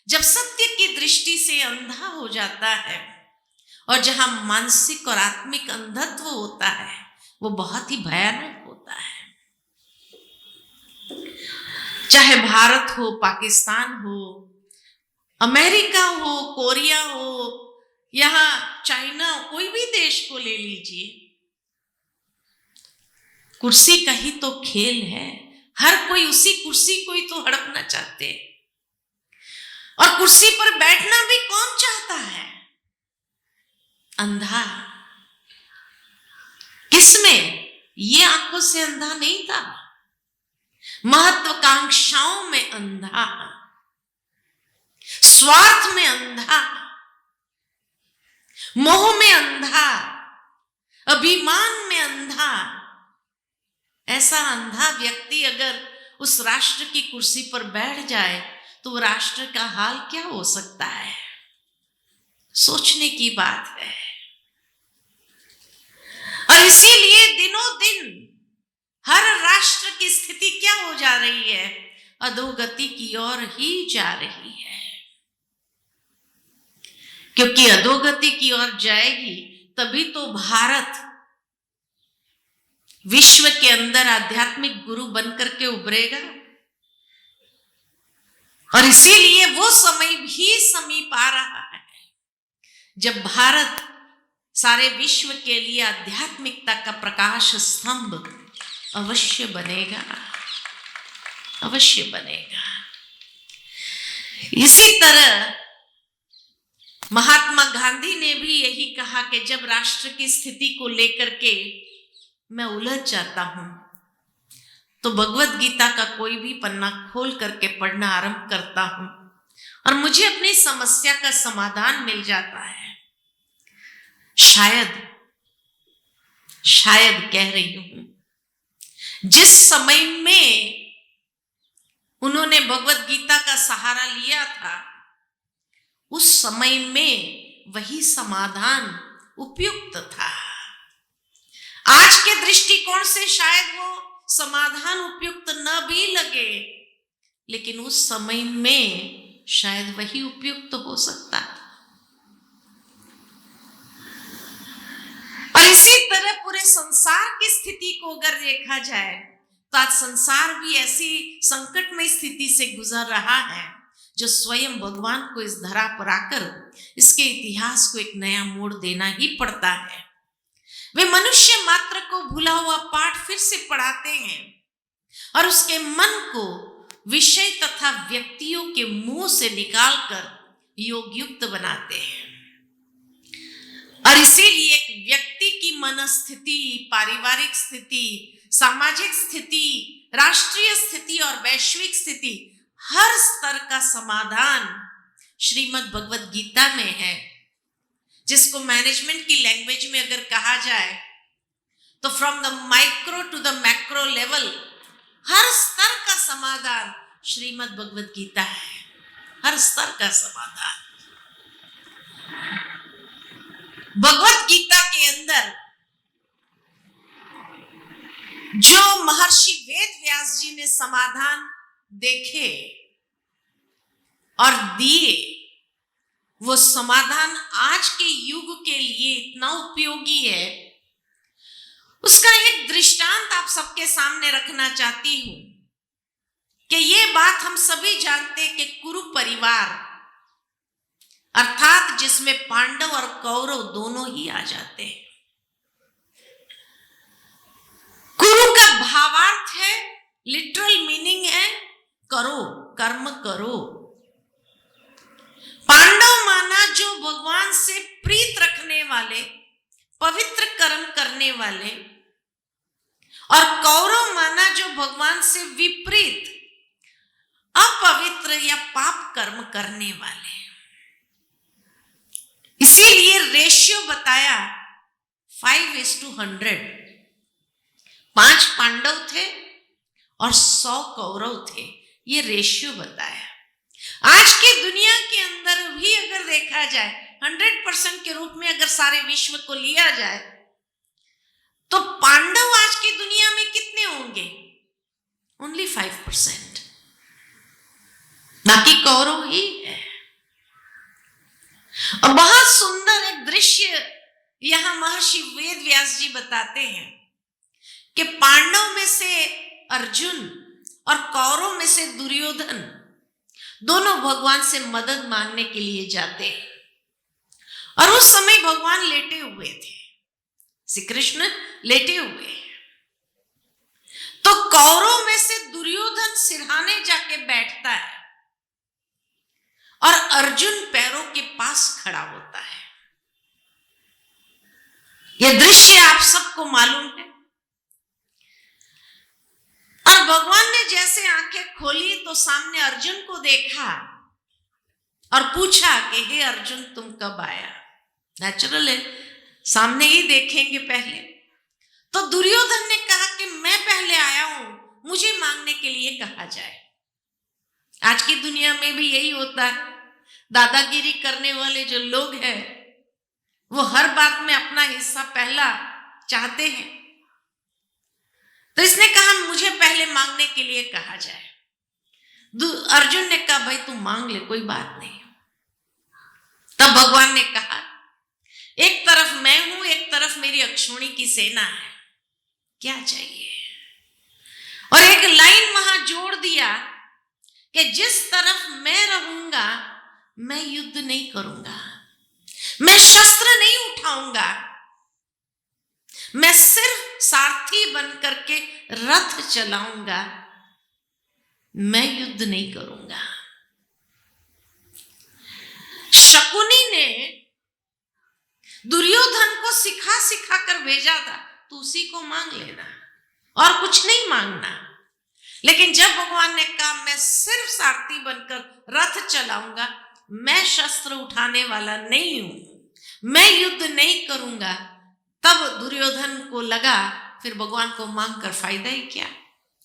जब सत्य की दृष्टि से अंधा हो जाता है और जहां मानसिक और आत्मिक अंधत्व होता है वो बहुत ही भयानक होता है। चाहे भारत हो, पाकिस्तान हो, अमेरिका हो, कोरिया हो, यहां चाइना, कोई भी देश को ले लीजिए, कुर्सी का ही तो खेल है। हर कोई उसी कुर्सी को ही तो हड़पना चाहते हैं, और कुर्सी पर बैठना भी कौन चाहता है? अंधा। किसमें? ये आंखों से अंधा नहीं था, महत्वाकांक्षाओं में अंधा, स्वार्थ में अंधा, मोह में अंधा, अभिमान में अंधा। ऐसा अंधा व्यक्ति अगर उस राष्ट्र की कुर्सी पर बैठ जाए तो राष्ट्र का हाल क्या हो सकता है? सोचने की बात है। और इसीलिए दिनों दिन हर राष्ट्र की स्थिति क्या हो जा रही है? अधोगति की ओर ही जा रही है, क्योंकि अधोगति की ओर जाएगी तभी तो भारत विश्व के अंदर आध्यात्मिक गुरु बनकर के उभरेगा। और इसीलिए वो समय भी समीप आ रहा है जब भारत सारे विश्व के लिए आध्यात्मिकता का प्रकाश स्तंभ अवश्य बनेगा, अवश्य बनेगा। इसी तरह महात्मा गांधी ने भी यही कहा कि जब राष्ट्र की स्थिति को लेकर के मैं उलझ जाता हूं तो भगवत गीता का कोई भी पन्ना खोल करके पढ़ना आरंभ करता हूं और मुझे अपनी समस्या का समाधान मिल जाता है। शायद कह रही हूं, जिस समय में उन्होंने भगवत गीता का सहारा लिया था उस समय में वही समाधान उपयुक्त था। आज के दृष्टिकोण से शायद वो समाधान उपयुक्त न भी लगे, लेकिन उस समय में शायद वही उपयुक्त हो सकता था। और इसी तरह पूरे संसार की स्थिति को अगर देखा जाए तो आज संसार भी ऐसी संकटमय स्थिति से गुजर रहा है जो स्वयं भगवान को इस धरा पर आकर इसके इतिहास को एक नया मोड़ देना ही पड़ता है। वे मनुष्य मात्र को भूला हुआ पाठ फिर से पढ़ाते हैं और उसके मन को विषय तथा व्यक्तियों के मुंह से निकालकर योग युक्त बनाते हैं। और इसीलिए एक व्यक्ति की मनस्थिति, पारिवारिक स्थिति, सामाजिक स्थिति, राष्ट्रीय स्थिति और वैश्विक स्थिति, हर स्तर का समाधान श्रीमद् भगवत गीता में है, जिसको मैनेजमेंट की लैंग्वेज में अगर कहा जाए तो from the micro to the macro level हर स्तर का समाधान श्रीमद् भगवत गीता है। हर स्तर का समाधान भगवत गीता के अंदर जो महर्षि वेद व्यास जी ने समाधान देखे और दिए, वो समाधान आज के युग के लिए इतना उपयोगी है, उसका एक दृष्टांत आप सबके सामने रखना चाहती हूं कि ये बात हम सभी जानते हैं कि कुरु परिवार अर्थात जिसमें पांडव और कौरव दोनों ही आ जाते हैं। कुरु का भावार्थ है, लिटरल मीनिंग है करो, कर्म करो। पांडव माना जो भगवान से प्रीत रखने वाले, पवित्र कर्म करने वाले, और कौरव माना जो भगवान से विपरीत, अपवित्र या पाप कर्म करने वाले। इसीलिए रेशियो बताया 5:100। 5 पांडव थे और 100 कौरव थे, ये रेशियो बताया। आज की दुनिया के अंदर भी अगर देखा जाए 100% के रूप में अगर सारे विश्व को लिया जाए तो पांडव आज की दुनिया में कितने होंगे? ओनली 5%, बाकी कौरव ही है। और बहुत सुंदर एक दृश्य यहां महर्षि वेद व्यास जी बताते हैं कि पांडव में से अर्जुन और कौरव में से दुर्योधन दोनों भगवान से मदद मांगने के लिए जाते हैं और उस समय भगवान लेटे हुए थे, श्री कृष्ण लेटे हुए। तो कौरव में से दुर्योधन सिरहाने जाके बैठता है और अर्जुन पैरों के पास खड़ा होता है। यह दृश्य आप सबको मालूम है। और भगवान ने जैसे आंखें खोली तो सामने अर्जुन को देखा और पूछा कि हे अर्जुन, तुम कब आया? नेचुरल है, सामने ही देखेंगे पहले। तो दुर्योधन ने कहा कि मैं पहले आया हूं, मुझे मांगने के लिए कहा जाए। आज की दुनिया में भी यही होता है। दादागिरी करने वाले जो लोग हैं वो हर बात में अपना हिस्सा पहला चाहते हैं। तो इसने कहा मुझे पहले मांगने के लिए कहा जाए। अर्जुन ने कहा भाई तू मांग ले, कोई बात नहीं। तब भगवान ने कहा एक तरफ मैं हूं, एक तरफ मेरी अक्षौणी की सेना है, क्या चाहिए? और एक लाइन वहां जोड़ दिया कि जिस तरफ मैं रहूंगा मैं युद्ध नहीं करूंगा, मैं शस्त्र नहीं उठाऊंगा, मैं सिर्फ सारथी बनकर के रथ चलाऊंगा, मैं युद्ध नहीं करूंगा। शकुनी ने दुर्योधन को सिखा सिखा कर भेजा था, तू उसी को मांग लेना और कुछ नहीं मांगना। लेकिन जब भगवान ने कहा मैं सिर्फ सारथी बनकर रथ चलाऊंगा, मैं शस्त्र उठाने वाला नहीं हूं, मैं युद्ध नहीं करूंगा, तब दुर्योधन को लगा फिर भगवान को मांग कर फायदा ही क्या,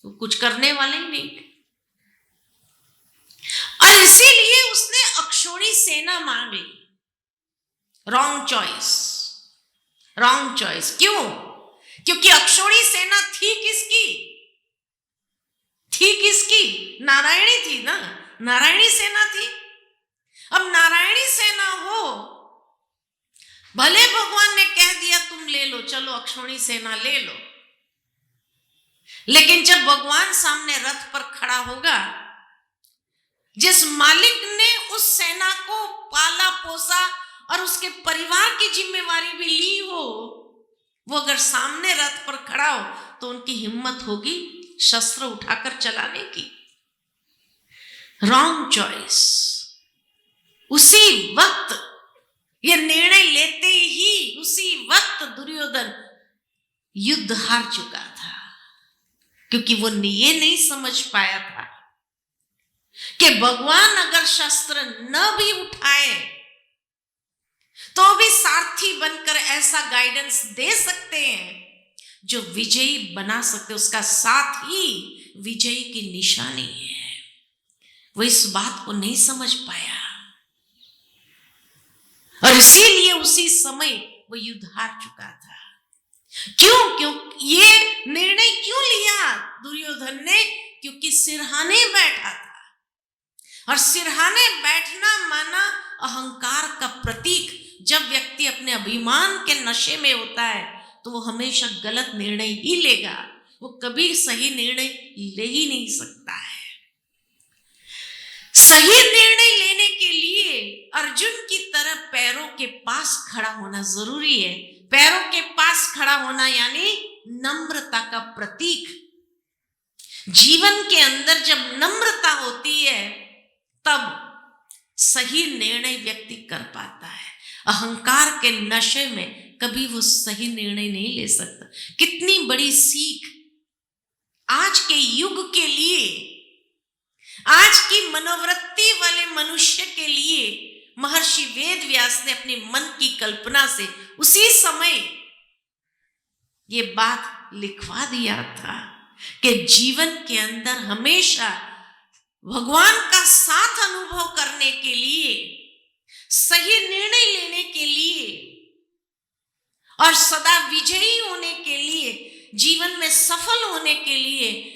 वो कुछ करने वाले ही नहीं। और इसीलिए उसने अक्षौणी सेना मांग ली। Wrong choice, wrong choice. क्यों? क्योंकि अक्षौणी सेना थी किसकी? थी किसकी? नारायणी थी ना, नारायणी सेना थी। अब नारायणी सेना हो, भले भगवान ने कह दिया तुम ले लो, चलो अक्षौणी सेना ले लो, लेकिन जब भगवान सामने रथ पर खड़ा होगा, जिस मालिक ने उस सेना को पाला पोसा और उसके परिवार की जिम्मेवारी भी ली हो, वो अगर सामने रथ पर खड़ा हो तो उनकी हिम्मत होगी शस्त्र उठाकर चलाने की। Wrong choice. उसी वक्त ये निर्णय लेते ही उसी वक्त दुर्योधन युद्ध हार चुका था, क्योंकि वो ये नहीं समझ पाया था कि भगवान अगर शस्त्र न भी उठाए तो भी सारथी बनकर ऐसा गाइडेंस दे सकते हैं जो विजयी बना सकते, उसका साथ ही विजयी की निशानी है। वो इस बात को नहीं समझ पाया और इसीलिए उसी समय वो युद्ध हार चुका था। क्यों? क्यों ये निर्णय क्यों लिया दुर्योधन ने? क्योंकि सिरहाने बैठा था, और सिरहाने बैठना माना अहंकार का प्रतीक। जब व्यक्ति अपने अभिमान के नशे में होता है तो वो हमेशा गलत निर्णय ही लेगा, वो कभी सही निर्णय ले ही नहीं सकता है। सही निर्णय लेने के लिए अर्जुन की तरह पैरों के पास खड़ा होना जरूरी है। पैरों के पास खड़ा होना यानी नम्रता का प्रतीक। जीवन के अंदर जब नम्रता होती है तब सही निर्णय व्यक्ति कर पाता है। अहंकार के नशे में कभी वो सही निर्णय नहीं ले सकता। कितनी बड़ी सीख आज के युग के लिए, आज की मनोवृत्ति वाले मनुष्य के लिए। महर्षि वेद व्यास ने अपने मन की कल्पना से उसी समय ये बात लिखवा दिया था कि जीवन के अंदर हमेशा भगवान का साथ अनुभव करने के लिए, सही निर्णय लेने के लिए और सदा विजयी होने के लिए, जीवन में सफल होने के लिए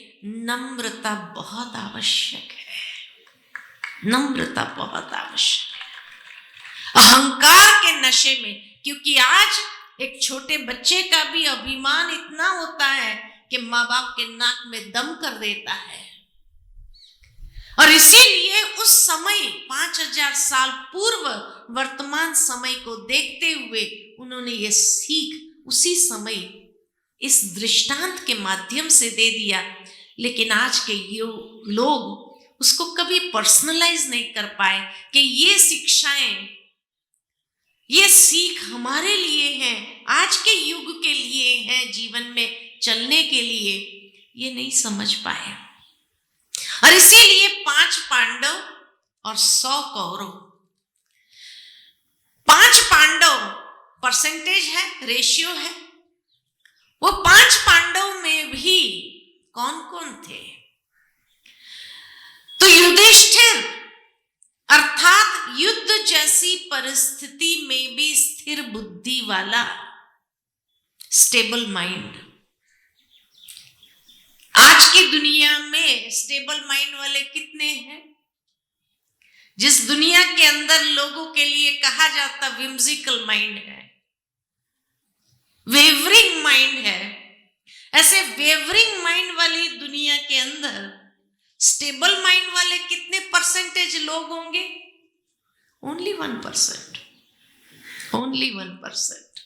नम्रता बहुत आवश्यक है। नम्रता बहुत आवश्यक है। अहंकार के नशे में, क्योंकि आज एक छोटे बच्चे का भी अभिमान इतना होता है कि माँ बाप के नाक में दम कर देता है, और इसीलिए उस समय 5000 साल पूर्व वर्तमान समय को देखते हुए उन्होंने ये सीख उसी समय इस दृष्टांत के माध्यम से दे दिया। लेकिन आज के लोग उसको कभी पर्सनलाइज नहीं कर पाए कि ये शिक्षाएं, ये सीख हमारे लिए हैं, आज के युग के लिए हैं, जीवन में चलने के लिए, ये नहीं समझ पाए। और इसीलिए 5 पांडव और 100 कौरव, 5 पांडव परसेंटेज है, रेशियो है। वो 5 पांडव में भी कौन कौन थे? तो युधिष्ठिर अर्थात युद्ध जैसी परिस्थिति में भी स्थिर बुद्धि वाला, स्टेबल माइंड। आज की दुनिया में स्टेबल माइंड वाले कितने हैं? जिस दुनिया के अंदर लोगों के लिए कहा जाता विम्सिकल माइंड है, वेवरिंग माइंड है, ऐसे वेवरिंग माइंड वाली दुनिया के अंदर स्टेबल माइंड वाले कितने परसेंटेज लोग होंगे? Only 1%, only 1%।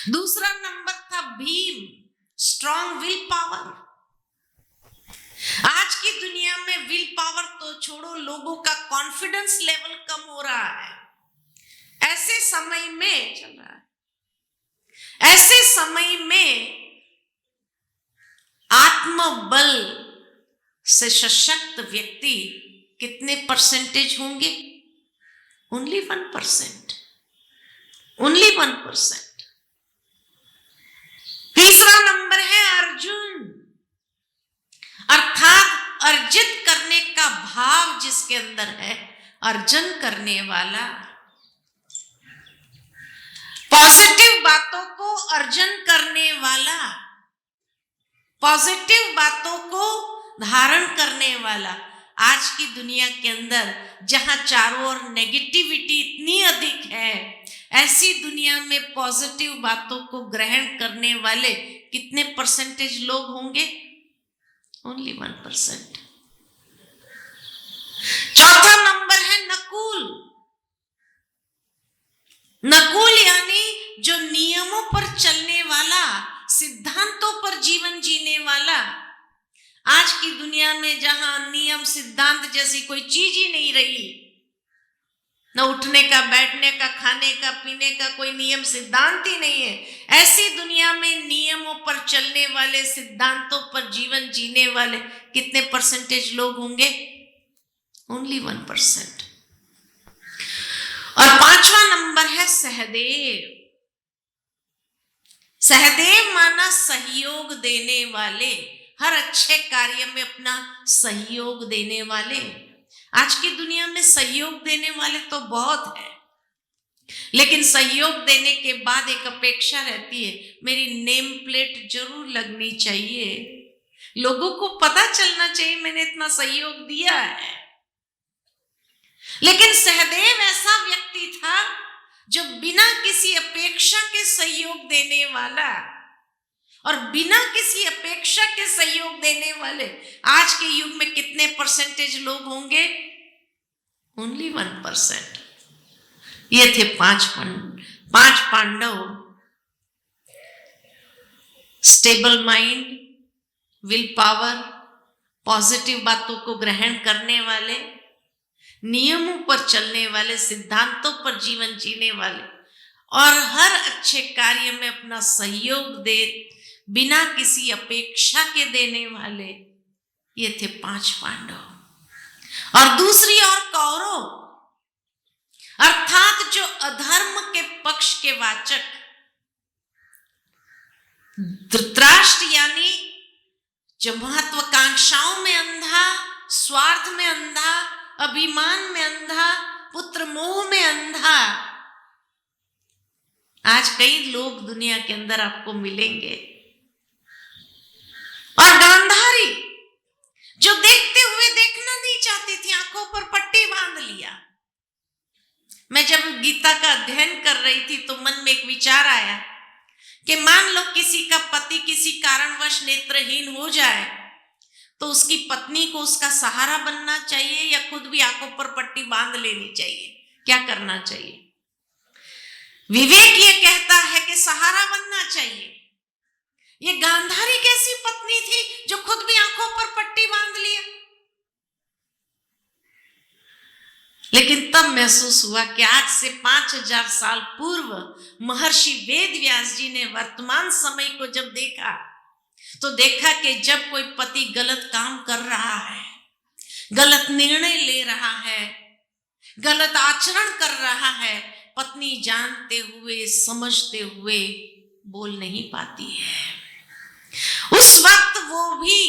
दूसरा नंबर था भीम, स्ट्रॉन्ग विल पावर। आज की दुनिया में विल पावर तो छोड़ो, लोगों का कॉन्फिडेंस लेवल कम हो रहा है। ऐसे समय में चल रहा है, ऐसे समय में आत्मबल से सशक्त व्यक्ति कितने परसेंटेज होंगे? Only 1%, only 1%। तीसरा नंबर है अर्जुन, अर्थात अर्जित करने का भाव जिसके अंदर है, अर्जन करने वाला, पॉजिटिव बातों को अर्जन करने वाला, पॉजिटिव बातों को धारण करने वाला। आज की दुनिया के अंदर जहां चारों ओर नेगेटिविटी इतनी अधिक है, ऐसी दुनिया में पॉजिटिव बातों को ग्रहण करने वाले कितने परसेंटेज लोग होंगे? ओनली 1%। चौथा नंबर है नकुल। नकुल यानी जो नियमों पर चलने वाला, सिद्धांतों पर जीवन जीने वाला। आज की दुनिया में जहां नियम सिद्धांत जैसी कोई चीज ही नहीं रही, न उठने का, बैठने का, खाने का, पीने का कोई नियम सिद्धांत ही नहीं है, ऐसी दुनिया में नियमों पर चलने वाले, सिद्धांतों पर जीवन जीने वाले कितने परसेंटेज लोग होंगे? ओनली 1%। और 5वां नंबर है सहदेव। सहदेव माना सहयोग देने वाले, हर अच्छे कार्य में अपना सहयोग देने वाले। आज की दुनिया में सहयोग देने वाले तो बहुत है, लेकिन सहयोग देने के बाद एक अपेक्षा रहती है, मेरी नेम प्लेट जरूर लगनी चाहिए, लोगों को पता चलना चाहिए मैंने इतना सहयोग दिया है। लेकिन सहदेव ऐसा व्यक्ति था जो बिना किसी अपेक्षा के सहयोग देने वाला, और बिना किसी अपेक्षा के सहयोग देने वाले आज के युग में कितने परसेंटेज लोग होंगे? ओनली 1%। ये थे 5 Pandavas, stable mind, will power, positive बातों को ग्रहण करने वाले, नियमों पर चलने वाले, सिद्धांतों पर जीवन जीने वाले, और हर अच्छे कार्य में अपना सहयोग दे बिना किसी अपेक्षा के देने वाले। ये थे 5 पांडव। और दूसरी ओर कौरव, अर्थात जो अधर्म के पक्ष के वाचक, धृतराष्ट्र यानी जो महत्वाकांक्षाओं में अंधा, स्वार्थ में अंधा, अभिमान में अंधा, पुत्र मोह में अंधा। आज कई लोग दुनिया के अंदर आपको मिलेंगे। और गांधारी जो देखते हुए देखना नहीं चाहती थी, आंखों पर पट्टी बांध लिया। मैं जब गीता का अध्ययन कर रही थी तो मन में एक विचार आया कि मान लो किसी का पति किसी कारणवश नेत्रहीन हो जाए तो उसकी पत्नी को उसका सहारा बनना चाहिए या खुद भी आंखों पर पट्टी बांध लेनी चाहिए? क्या करना चाहिए? विवेक ये कहता है कि सहारा बनना चाहिए, ये गांधारी कैसी पत्नी थी जो खुद भी आंखों पर पट्टी बांध लिया। लेकिन तब महसूस हुआ कि आज से 5000 साल पूर्व महर्षि वेद व्यास जी ने वर्तमान समय को जब देखा तो देखा कि जब कोई पति गलत काम कर रहा है, गलत निर्णय ले रहा है, गलत आचरण कर रहा है, पत्नी जानते हुए समझते हुए बोल नहीं पाती है। उस वक्त वो भी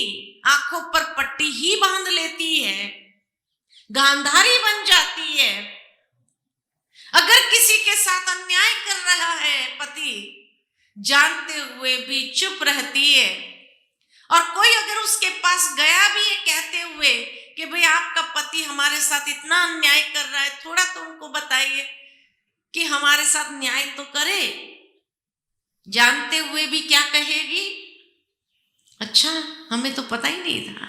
आंखों पर पट्टी ही बांध लेती है, गांधारी बन जाती है। अगर किसी के साथ अन्याय कर रहा है पति, जानते हुए भी चुप रहती है। और कोई अगर उसके पास गया भी है कहते हुए कि भाई आपका पति हमारे साथ इतना अन्याय कर रहा है, थोड़ा तो उनको बताइए कि हमारे साथ न्याय तो करे, जानते हुए भी क्या कहेगी, अच्छा हमें तो पता ही नहीं था,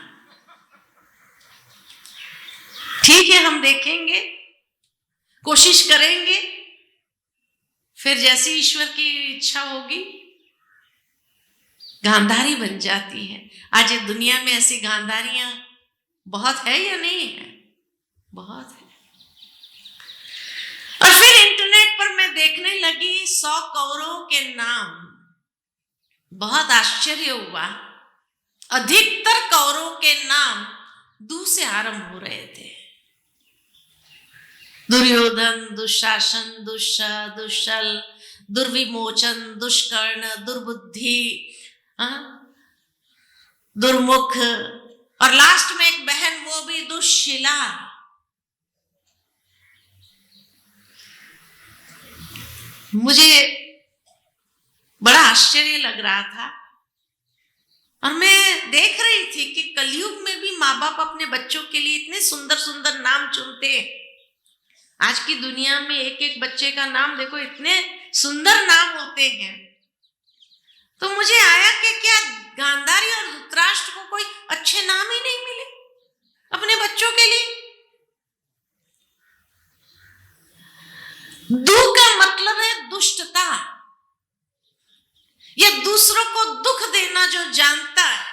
ठीक है हम देखेंगे, कोशिश करेंगे, फिर जैसी ईश्वर की इच्छा होगी। गांधारी बन जाती है। आज ये दुनिया में ऐसी गांधारियां बहुत है या नहीं है? बहुत है। और फिर इंटरनेट पर मैं देखने लगी 100 कौरवों के नाम, बहुत आश्चर्य हुआ। अधिकतर कौरवों के नाम दू से आरंभ हो रहे थे। दुर्योधन, दुशासन, दुश्शल, दुर्विमोचन, दुष्कर्ण, दुर्बुद्धि, दुर्मुख, और लास्ट में एक बहन वो भी दुश्शीला। मुझे बड़ा आश्चर्य लग रहा था और मैं देख रही थी कि कलयुग में भी माँ बाप अपने बच्चों के लिए इतने सुंदर सुंदर नाम चुनते हैं। आज की दुनिया में एक एक बच्चे का नाम देखो, इतने सुंदर नाम होते हैं। तो मुझे आया कि क्या गांधारी और धृतराष्ट्र को कोई अच्छे नाम ही नहीं मिले अपने बच्चों के लिए? दू का मतलब है दुष्टता, या दूसरों को दुख देना जो जानता है।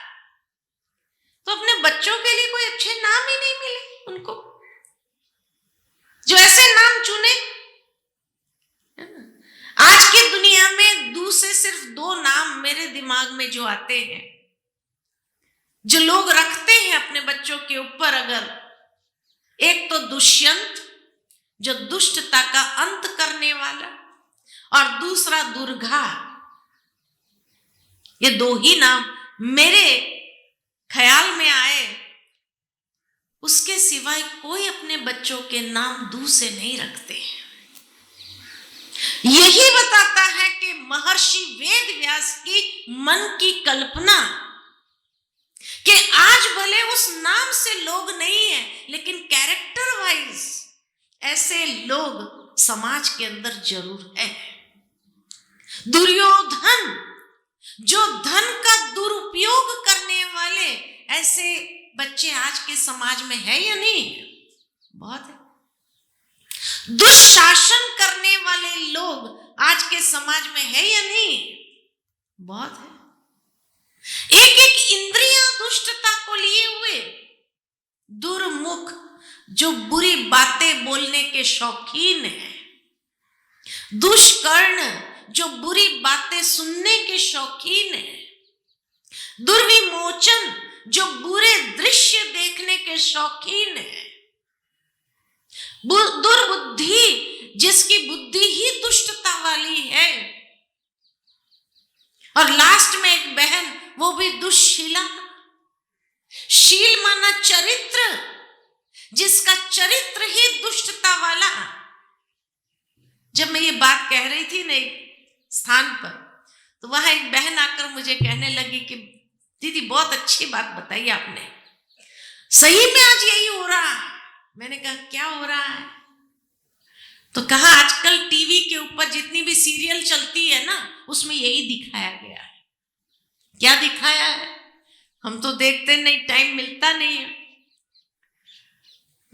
तो अपने बच्चों के लिए कोई अच्छे नाम ही नहीं मिले उनको, जो ऐसे नाम चुने। आज की दुनिया में दू से सिर्फ 2 नाम मेरे दिमाग में जो आते हैं, जो लोग रखते हैं अपने बच्चों के ऊपर। अगर एक तो दुष्यंत, जो दुष्टता का अंत करने वाला, और दूसरा दुर्गा। ये 2 ही नाम मेरे ख्याल में आए। उसके सिवाय कोई अपने बच्चों के नाम दू से नहीं रखते। यही बताता है कि महर्षि वेद व्यास की मन की कल्पना कि आज भले उस नाम से लोग नहीं है, लेकिन कैरेक्टर वाइज ऐसे लोग समाज के अंदर जरूर है। दुर्योधन, जो धन का दुरुपयोग करने वाले, ऐसे बच्चे आज के समाज में है या नहीं? बहुत है। दुशासन करने वाले लोग आज के समाज में है या नहीं? बहुत है। एक एक इंद्रियां दुष्टता को लिए हुए, दुर्मुख, जो बुरी बातें बोलने के शौकीन है, दुष्कर्ण, जो बुरी बातें सुनने के शौकीन है, दुर्विमोचन, जो बुरे दृश्य देखने के शौकीन है, दुर्बुद्धि, जिसकी बुद्धि ही दुष्टता वाली है, और लास्ट में एक बहन, वो भी दुश्शीला। शील माना चरित्र, जिसका चरित्र ही दुष्टता वाला। जब मैं ये बात कह रही थी ना एक स्थान पर, तो वहां एक बहन आकर मुझे कहने लगी कि दीदी बहुत अच्छी बात बताई आपने, सही में आज यही हो रहा है। मैंने कहा क्या हो रहा है? तो कहा आजकल टीवी के ऊपर जितनी भी सीरियल चलती है ना, उसमें यही दिखाया गया है। क्या दिखाया है? हम तो देखते नहीं, टाइम मिलता नहीं है,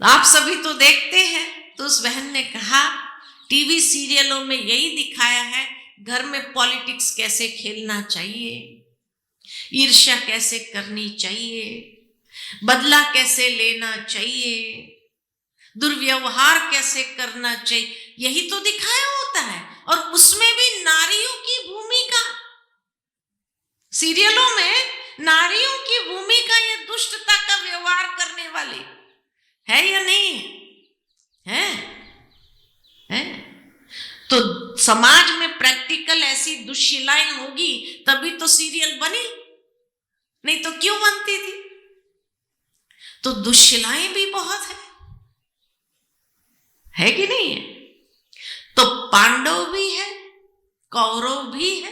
आप सभी तो देखते हैं। तो उस बहन ने कहा टीवी सीरियलों में यही दिखाया है घर में पॉलिटिक्स कैसे खेलना चाहिए, ईर्ष्या कैसे करनी चाहिए, बदला कैसे लेना चाहिए, दुर्व्यवहार कैसे करना चाहिए, यही तो दिखाया होता है। और उसमें भी नारियों की भूमिका, सीरियलों में नारियों की भूमिका, ये दुष्टता का व्यवहार करने वाली है या नहीं है? है? तो समाज में प्रैक्टिकल ऐसी दुश्शीलाएं होगी तभी तो सीरियल बनी, नहीं तो क्यों बनती थी? तो दुश्शीलाएं भी बहुत है कि नहीं है? तो पांडव भी है, कौरव भी है,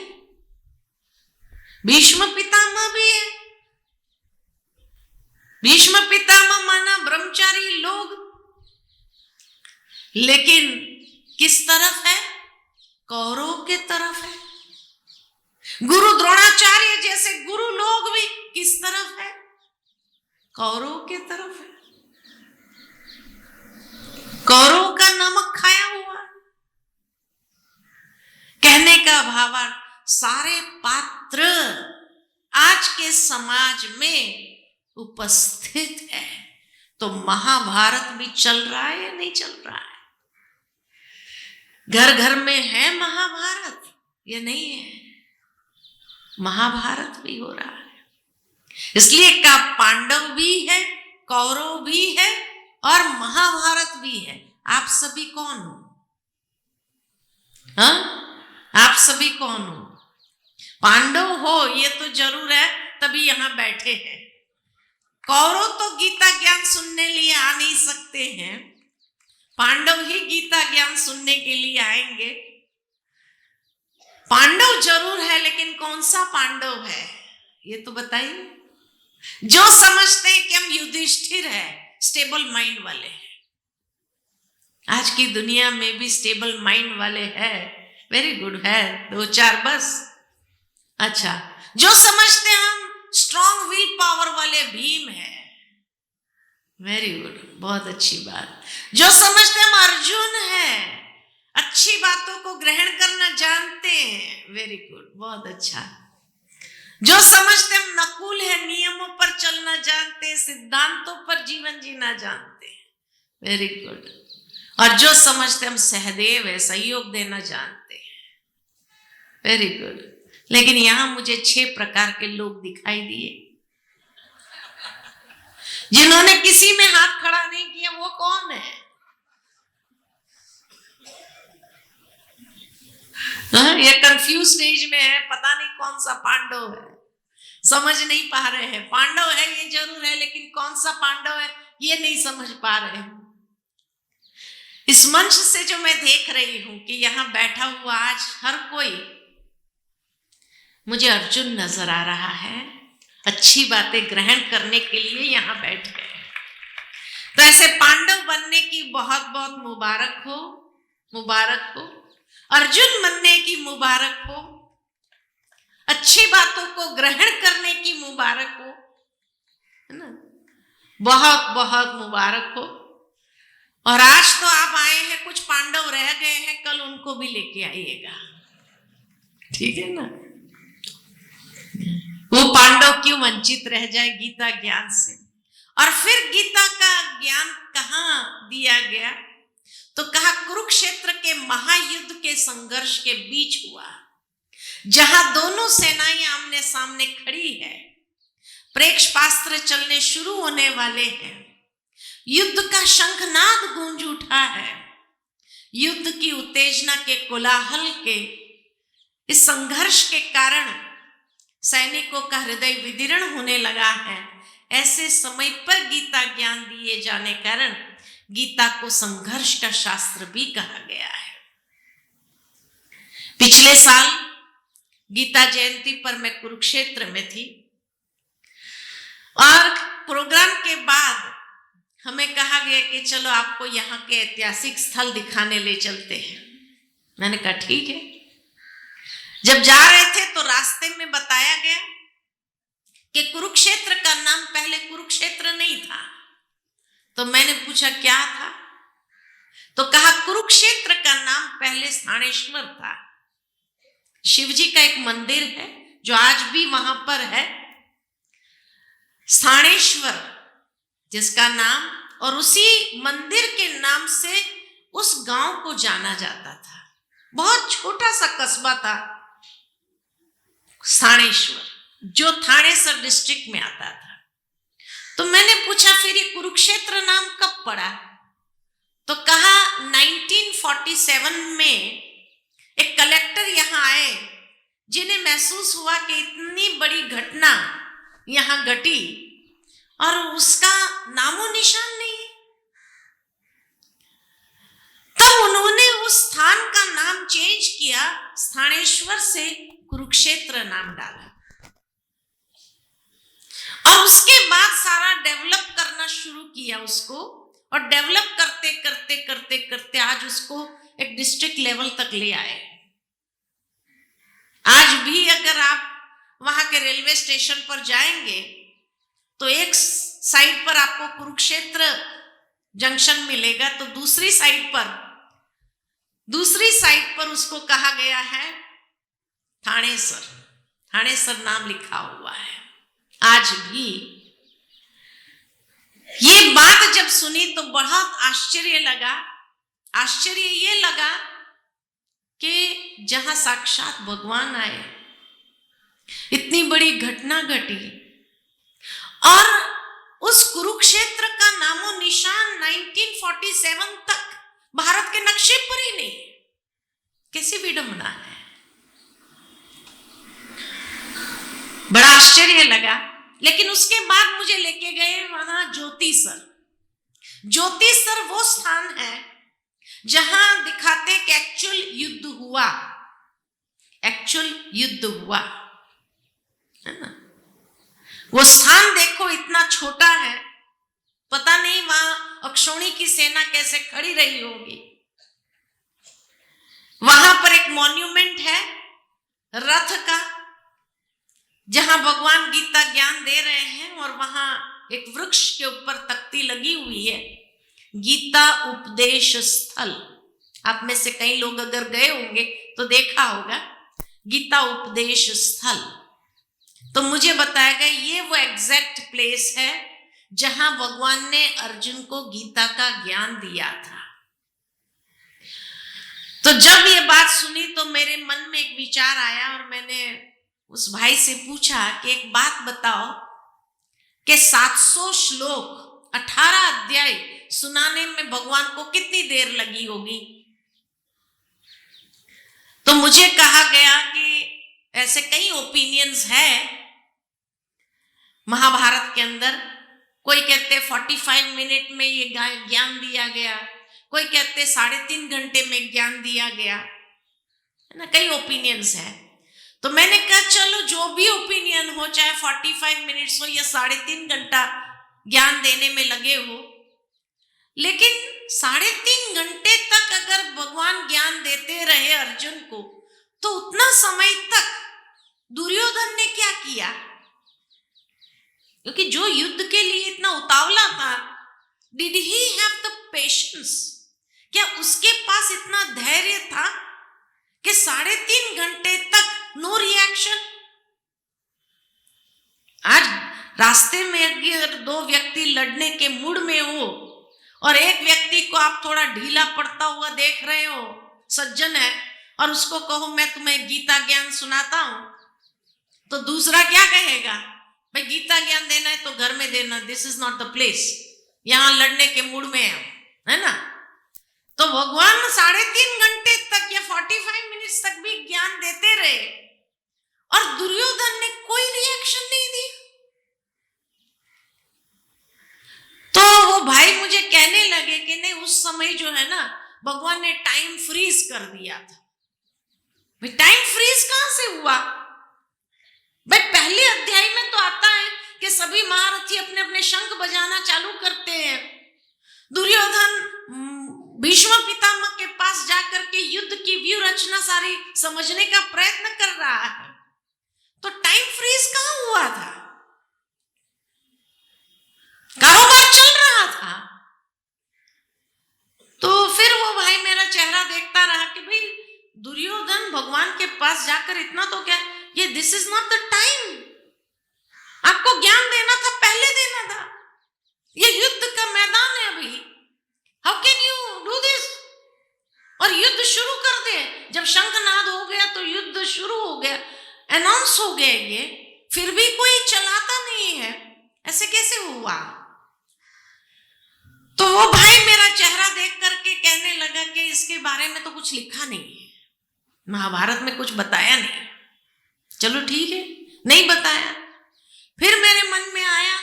भीष्म पितामह भी है। भीष्म पितामह माना ब्रह्मचारी लोग, लेकिन किस तरफ है? कौरव के तरफ है। गुरु द्रोणाचार्य जैसे गुरु लोग भी किस तरफ है? कौरव के तरफ है। कौरव का नमक खाया हुआ। कहने का भावार्थ, सारे पात्र आज के समाज में उपस्थित है। तो महाभारत भी चल रहा है या नहीं चल रहा है? घर घर में है महाभारत या नहीं है? महाभारत भी हो रहा है। इसलिए का पांडव भी है, कौरव भी है और महाभारत भी है। आप सभी कौन हो? हाँ, आप सभी कौन हो? पांडव हो ये तो जरूर है, तभी यहां बैठे हैं। कौरव तो गीता ज्ञान सुनने लिए आ नहीं सकते हैं, पांडव ही गीता ज्ञान सुनने के लिए आएंगे। पांडव जरूर है, लेकिन कौन सा पांडव है ये तो बताइए। जो समझते हैं कि हम युधिष्ठिर है, स्टेबल माइंड वाले हैं। आज की दुनिया में भी स्टेबल माइंड वाले हैं, वेरी गुड है, 2-4 बस। अच्छा, जो समझते हैं हम स्ट्रॉन्ग विल पावर वाले भीम है, वेरी गुड, बहुत अच्छी बात। जो समझते हम अर्जुन है, अच्छी बातों को ग्रहण करना जानते हैं, वेरी गुड, बहुत अच्छा। जो समझते हम नकुल है, नियमों पर चलना जानते हैं, सिद्धांतों पर जीवन जीना जानते हैं, वेरी गुड। और जो समझते हम सहदेव है, सहयोग देना जानते हैं, वेरी गुड। लेकिन यहां मुझे 6 प्रकार के लोग दिखाई दिए। जिन्होंने किसी में हाथ खड़ा नहीं किया, वो कौन है? ये कंफ्यूज स्टेज में है, पता नहीं कौन सा पांडव है, समझ नहीं पा रहे हैं। पांडव है ये जरूर है, लेकिन कौन सा पांडव है ये नहीं समझ पा रहे हैं। इस मंच से जो मैं देख रही हूं कि यहां बैठा हुआ आज हर कोई मुझे अर्जुन नजर आ रहा है, अच्छी बातें ग्रहण करने के लिए यहां बैठ गए। तो ऐसे पांडव बनने की बहुत बहुत मुबारक हो, मुबारक हो। अर्जुन बनने की मुबारक हो, अच्छी बातों को ग्रहण करने की मुबारक हो, है ना? बहुत बहुत मुबारक हो। और आज तो आप आए हैं, कुछ पांडव रह गए हैं, कल उनको भी लेके आइएगा, ठीक है ना? वो पांडव क्यों वंचित रह जाए गीता ज्ञान से। और फिर गीता का ज्ञान कहाँ दिया गया? तो कहा कुरुक्षेत्र के महायुद्ध के संघर्ष के बीच हुआ, जहां दोनों सेनाएं आमने सामने खड़ी है, प्रेक्षपास्त्र चलने शुरू होने वाले हैं, युद्ध का शंखनाद गूंज उठा है, युद्ध की उत्तेजना के कोलाहल के इस संघर्ष के कारण सैनिकों का हृदय विदीर्ण होने लगा है। ऐसे समय पर गीता ज्ञान दिए जाने कारण गीता को संघर्ष का शास्त्र भी कहा गया है। पिछले साल गीता जयंती पर मैं कुरुक्षेत्र में थी और प्रोग्राम के बाद हमें कहा गया कि चलो आपको यहाँ के ऐतिहासिक स्थल दिखाने ले चलते हैं। मैंने कहा ठीक है। जब जा रहे थे तो रास्ते में बताया गया कि कुरुक्षेत्र का नाम पहले कुरुक्षेत्र नहीं था। तो मैंने पूछा क्या था? तो कहा कुरुक्षेत्र का नाम पहले स्थानेश्वर था। शिव जी का एक मंदिर है जो आज भी वहां पर है, स्थानेश्वर जिसका नाम, और उसी मंदिर के नाम से उस गांव को जाना जाता था। बहुत छोटा सा कस्बा था स्थानेश्वर, जो थानेसर डिस्ट्रिक्ट में आता था। तो मैंने पूछा फिर ये कुरुक्षेत्र नाम कब पड़ा? तो कहा 1947 में एक कलेक्टर यहां आए, जिन्हें महसूस हुआ कि इतनी बड़ी घटना यहां घटी और उसका नामो निशान नहीं है। तब उन्होंने उस स्थान का नाम चेंज किया, स्थानेश्वर से कुरुक्षेत्र नाम डाला, और उसके बाद सारा डेवलप करना शुरू किया उसको, और डेवलप करते करते करते करते आज उसको एक डिस्ट्रिक्ट लेवल तक ले आए। आज भी अगर आप वहां के रेलवे स्टेशन पर जाएंगे तो एक साइड पर आपको कुरुक्षेत्र जंक्शन मिलेगा, तो दूसरी साइड पर उसको कहा गया है थानेसर। थानेसर नाम लिखा हुआ है आज भी। ये बात जब सुनी तो बहुत आश्चर्य लगा। आश्चर्य ये लगा कि जहां साक्षात भगवान आए, इतनी बड़ी घटना घटी, और उस कुरुक्षेत्र का नामो निशान 1947 तक भारत के नक्शे पर ही नहीं। कैसी विडंबना है, बड़ा आश्चर्य लगा। लेकिन उसके बाद मुझे लेके गए वहां ज्योतिसर। ज्योतिसर वो स्थान है जहां दिखाते कि एक्चुअल युद्ध हुआ, है ना। वो स्थान देखो, इतना छोटा है, पता नहीं वहां अक्षौणी की सेना कैसे खड़ी रही होगी। वहां पर एक मॉन्यूमेंट है रथ का, जहां भगवान गीता ज्ञान दे रहे हैं, और वहां एक वृक्ष के ऊपर तख्ती लगी हुई है, गीता उपदेश स्थल। आप में से कई लोग अगर गए होंगे तो देखा होगा गीता उपदेश स्थल। तो मुझे बताया गया ये वो एग्जैक्ट प्लेस है जहां भगवान ने अर्जुन को गीता का ज्ञान दिया था। तो जब ये बात सुनी तो मेरे मन में एक विचार आया, और मैंने उस भाई से पूछा कि एक बात बताओ कि 700 श्लोक 18 अध्याय सुनाने में भगवान को कितनी देर लगी होगी? तो मुझे कहा गया कि ऐसे कई ओपिनियंस है महाभारत के अंदर। कोई कहते 45 मिनट में ये ज्ञान दिया गया, कोई कहते 3.5 घंटे में ज्ञान दिया गया, है ना। कई ओपिनियंस है। तो मैंने कहा चलो जो भी ओपिनियन हो, चाहे 45 मिनट्स हो या 3.5 घंटा ज्ञान देने में लगे हो, लेकिन 3.5 घंटे तक अगर भगवान ज्ञान देते रहे अर्जुन को, तो उतना समय तक दुर्योधन ने क्या किया? क्योंकि जो युद्ध के लिए इतना उतावला था, did he have the patience? क्या उसके पास इतना धैर्य था कि 3.5 घंटे तक नो रिएक्शन? आज रास्ते में अगर 2 व्यक्ति लड़ने के मूड में हो और एक व्यक्ति को आप थोड़ा ढीला पड़ता हुआ देख रहे हो, सज्जन है, और उसको कहो मैं तुम्हें गीता ज्ञान सुनाता हूं, तो दूसरा क्या कहेगा? भाई गीता ज्ञान देना है तो घर में देना, this is not the place, यहां लड़ने के मूड में है ना। तो भगवान 3.5 घंटे तक या 45 मिनट्स तक भी ज्ञान देते रहे, और दुर्योधन ने कोई रिएक्शन नहीं दी। तो वो भाई मुझे कहने लगे कि नहीं, उस समय जो है ना भगवान ने टाइम फ्रीज कर दिया था। भाई टाइम फ्रीज कहां से हुआ? भाई पहले अध्याय में तो आता है कि सभी महारथी अपने अपने शंख बजाना चालू करते हैं। दुर्योधन भीष्म पितामह के पास जाकर के युद्ध की व्यू रचना सारी समझने का प्रयत्न कर रहा है। तो टाइम फ्रीज कहां हुआ था? कारोबार चल रहा था। तो फिर वो भाई मेरा चेहरा देखता रहा कि भाई दुर्योधन भगवान के पास जाकर इतना तो क्या कि this is not the time. आपको ज्ञान देना था, पहले देना था। ये युद्ध का मैदान है अभी। How can you do this? और युद्ध शुरू कर दे। जब शंखनाद हो गया तो युद्ध शुरू हो गया, अनाउंस हो गया ये, फिर भी कोई चलाता नहीं है। ऐसे कैसे हुआ? तो वो भाई मेरा चेहरा देख करके कहने लगा कि इसके बारे में तो कुछ लिखा नहीं है, महाभारत में कुछ बताया नहीं। चलो ठीक है, नहीं बताया। फिर मेरे मन में आया,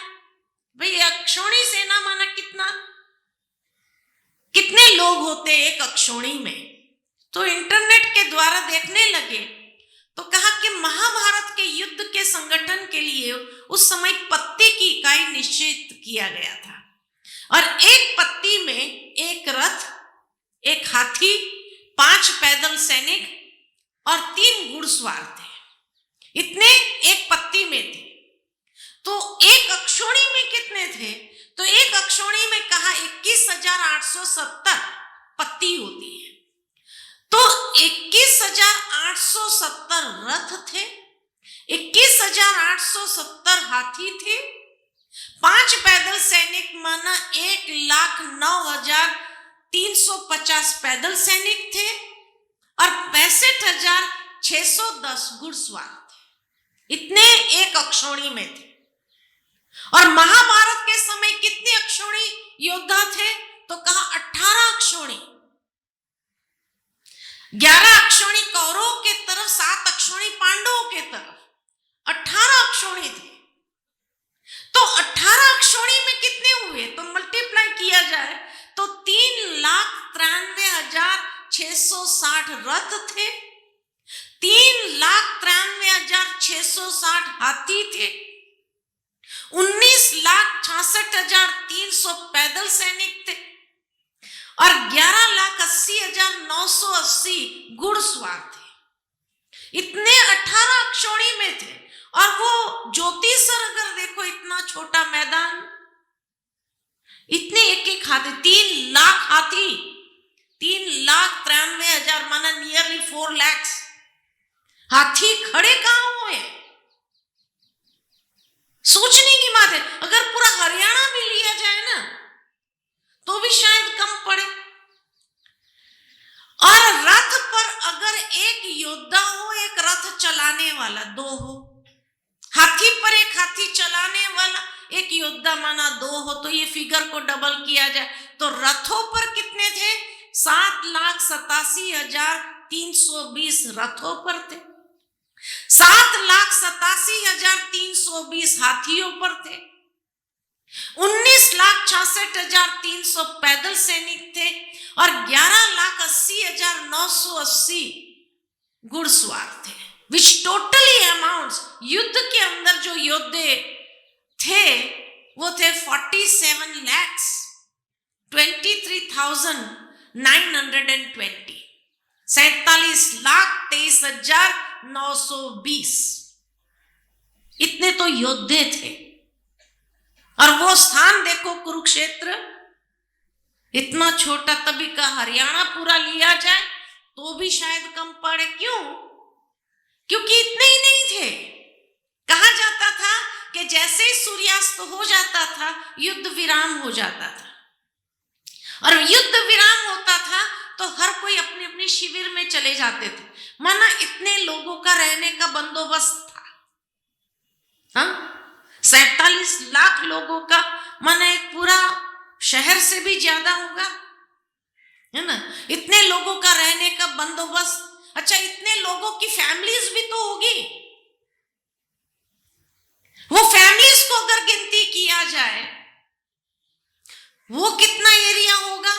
भाई अक्षौणी सेना माना कितने लोग होते एक अक्षौणी में? तो इंटरनेट के द्वारा देखने लगे तो कहा कि महाभारत के युद्ध के संगठन के लिए उस समय पत्ती की इकाई निश्चित किया गया था, और एक पत्ती में एक रथ, एक हाथी, 5 पैदल सैनिक और 3 घुड़सवार थे। इतने एक पत्ती में थे। तो एक अक्षौणी में कितने थे? तो एक अक्षौणी में कहा 21,870 पत्ती होती है। तो 21,870 रथ थे, 21,870 हाथी थे, 5 पैदल सैनिक माना 1,09,350 पैदल सैनिक थे, और 65,610 घुड़सवार थे। इतने एक अक्षौणी में थे। और महाभारत के समय कितने अक्षौणी योद्धा थे? तो कहा 18 अक्षौणी। 11 अक्षौणी कौरवों के तरफ, 7 अक्षौणी पांडवों के तरफ, 18 अक्षौणी थे। तो 18 अक्षौणी में कितने हुए? तो मल्टीप्लाई किया जाए तो 3,93,660 रथ थे, 3,93,660 हाथी थे, 19,66,300 पैदल सैनिक थे, और 11,80,980 घुड़सवार थे। इतने 18 अक्षौणी में थे। और वो ज्योतिषर अगर देखो, इतना छोटा मैदान, इतने एक हाथी, 3 लाख हाथी, 3,93,000 माना नियरली 4 लाख हाथी खड़े कहां हुए? सोचने की बात है। अगर पूरा हरियाणा भी लिया जाए ना तो भी शायद कम पड़े। और रथ पर अगर एक योद्धा हो, एक रथ चलाने वाला 2 हो, हाथी पर एक हाथी चलाने वाला एक योद्धा माना 2 हो, तो ये फिगर को डबल किया जाए तो रथों पर कितने थे? 7,87,320 रथों पर थे, 7,87,320 हाथियों पर थे, 19,66,300 पैदल सैनिक थे, और 11,80,980 घुड़सवार थे। विच टोटली अमाउंट्स, युद्ध के अंदर जो योद्धे थे वो थे 47,23,920, 47,23,920। इतने तो योद्धे थे। और वो स्थान देखो, कुरुक्षेत्र, इतना छोटा, तभी का हरियाणा पूरा लिया जाए तो भी शायद कम पड़े। क्यों? क्योंकि इतने ही नहीं थे। कहा जाता था कि जैसे ही सूर्यास्त हो जाता था युद्ध विराम हो जाता था, और युद्ध विराम होता था तो हर कोई अपनी अपनी शिविर में चले जाते थे। माना इतने लोगों का रहने का बंदोबस्त था। हाँ, 47 लाख लोगों का, माना एक पूरा शहर से भी ज्यादा होगा, है ना? इतने लोगों का रहने का बंदोबस्त। अच्छा, इतने लोगों की फैमिलीज भी तो होगी। वो फैमिलीज को अगर गिनती किया जाए वो कितना एरिया होगा?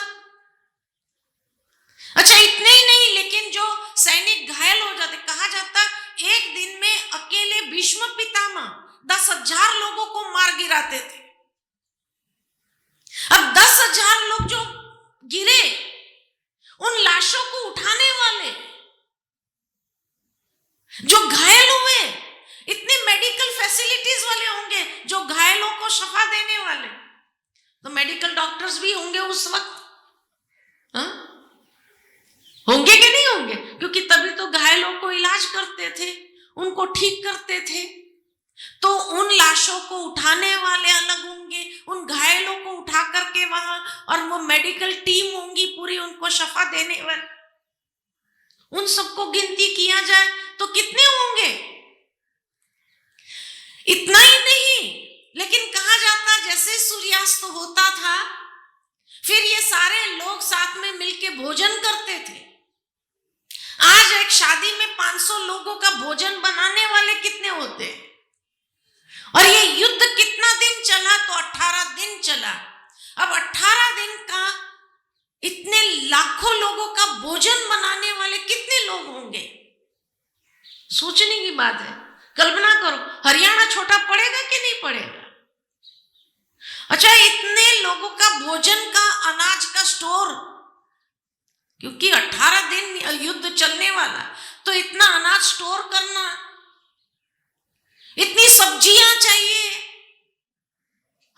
अच्छा, इतने ही नहीं, लेकिन जो सैनिक घायल हो जाते, कहा जाता एक दिन में अकेले भीष्म पितामह 10,000 लोगों को मार गिराते थे। अब 10,000 लोग जो गिरे, उन लाशों को उठाने वाले, जो घायल हुए, इतने मेडिकल फैसिलिटीज वाले होंगे जो घायलों को शफा देने वाले, तो मेडिकल डॉक्टर्स भी होंगे उस वक्त। हाँ? होंगे कि नहीं होंगे? क्योंकि तभी तो घायलों को इलाज करते थे, उनको ठीक करते थे, तो उन लाशों को उठाने वाले अलग होंगे, उन घायलों को उठा करके वहां, और वो मेडिकल टीम होंगी पूरी उनको शफा देने वाली, उन सबको गिनती किया जाए तो कितने होंगे? इतना ही नहीं, लेकिन कहा जाता जैसे सूर्यास्त होता था, फिर ये सारे लोग साथ में मिलके भोजन करते थे। आज एक शादी में 500 लोगों का भोजन बनाने वाले कितने होते हैं? और ये युद्ध कितना दिन चला? तो 18 दिन चला। अब 18 दिन का इतने लाखों लोगों का भोजन बनाने वाले कितने लोग होंगे? सोचने की बात है। कल्पना करो, हरियाणा छोटा पड़ेगा कि नहीं पड़ेगा? अच्छा, इतने लोगों का भोजन का, अनाज का स्टोर, क्योंकि 18 दिन युद्ध चलने वाला, तो इतना अनाज स्टोर करना, इतनी सब्जियां चाहिए,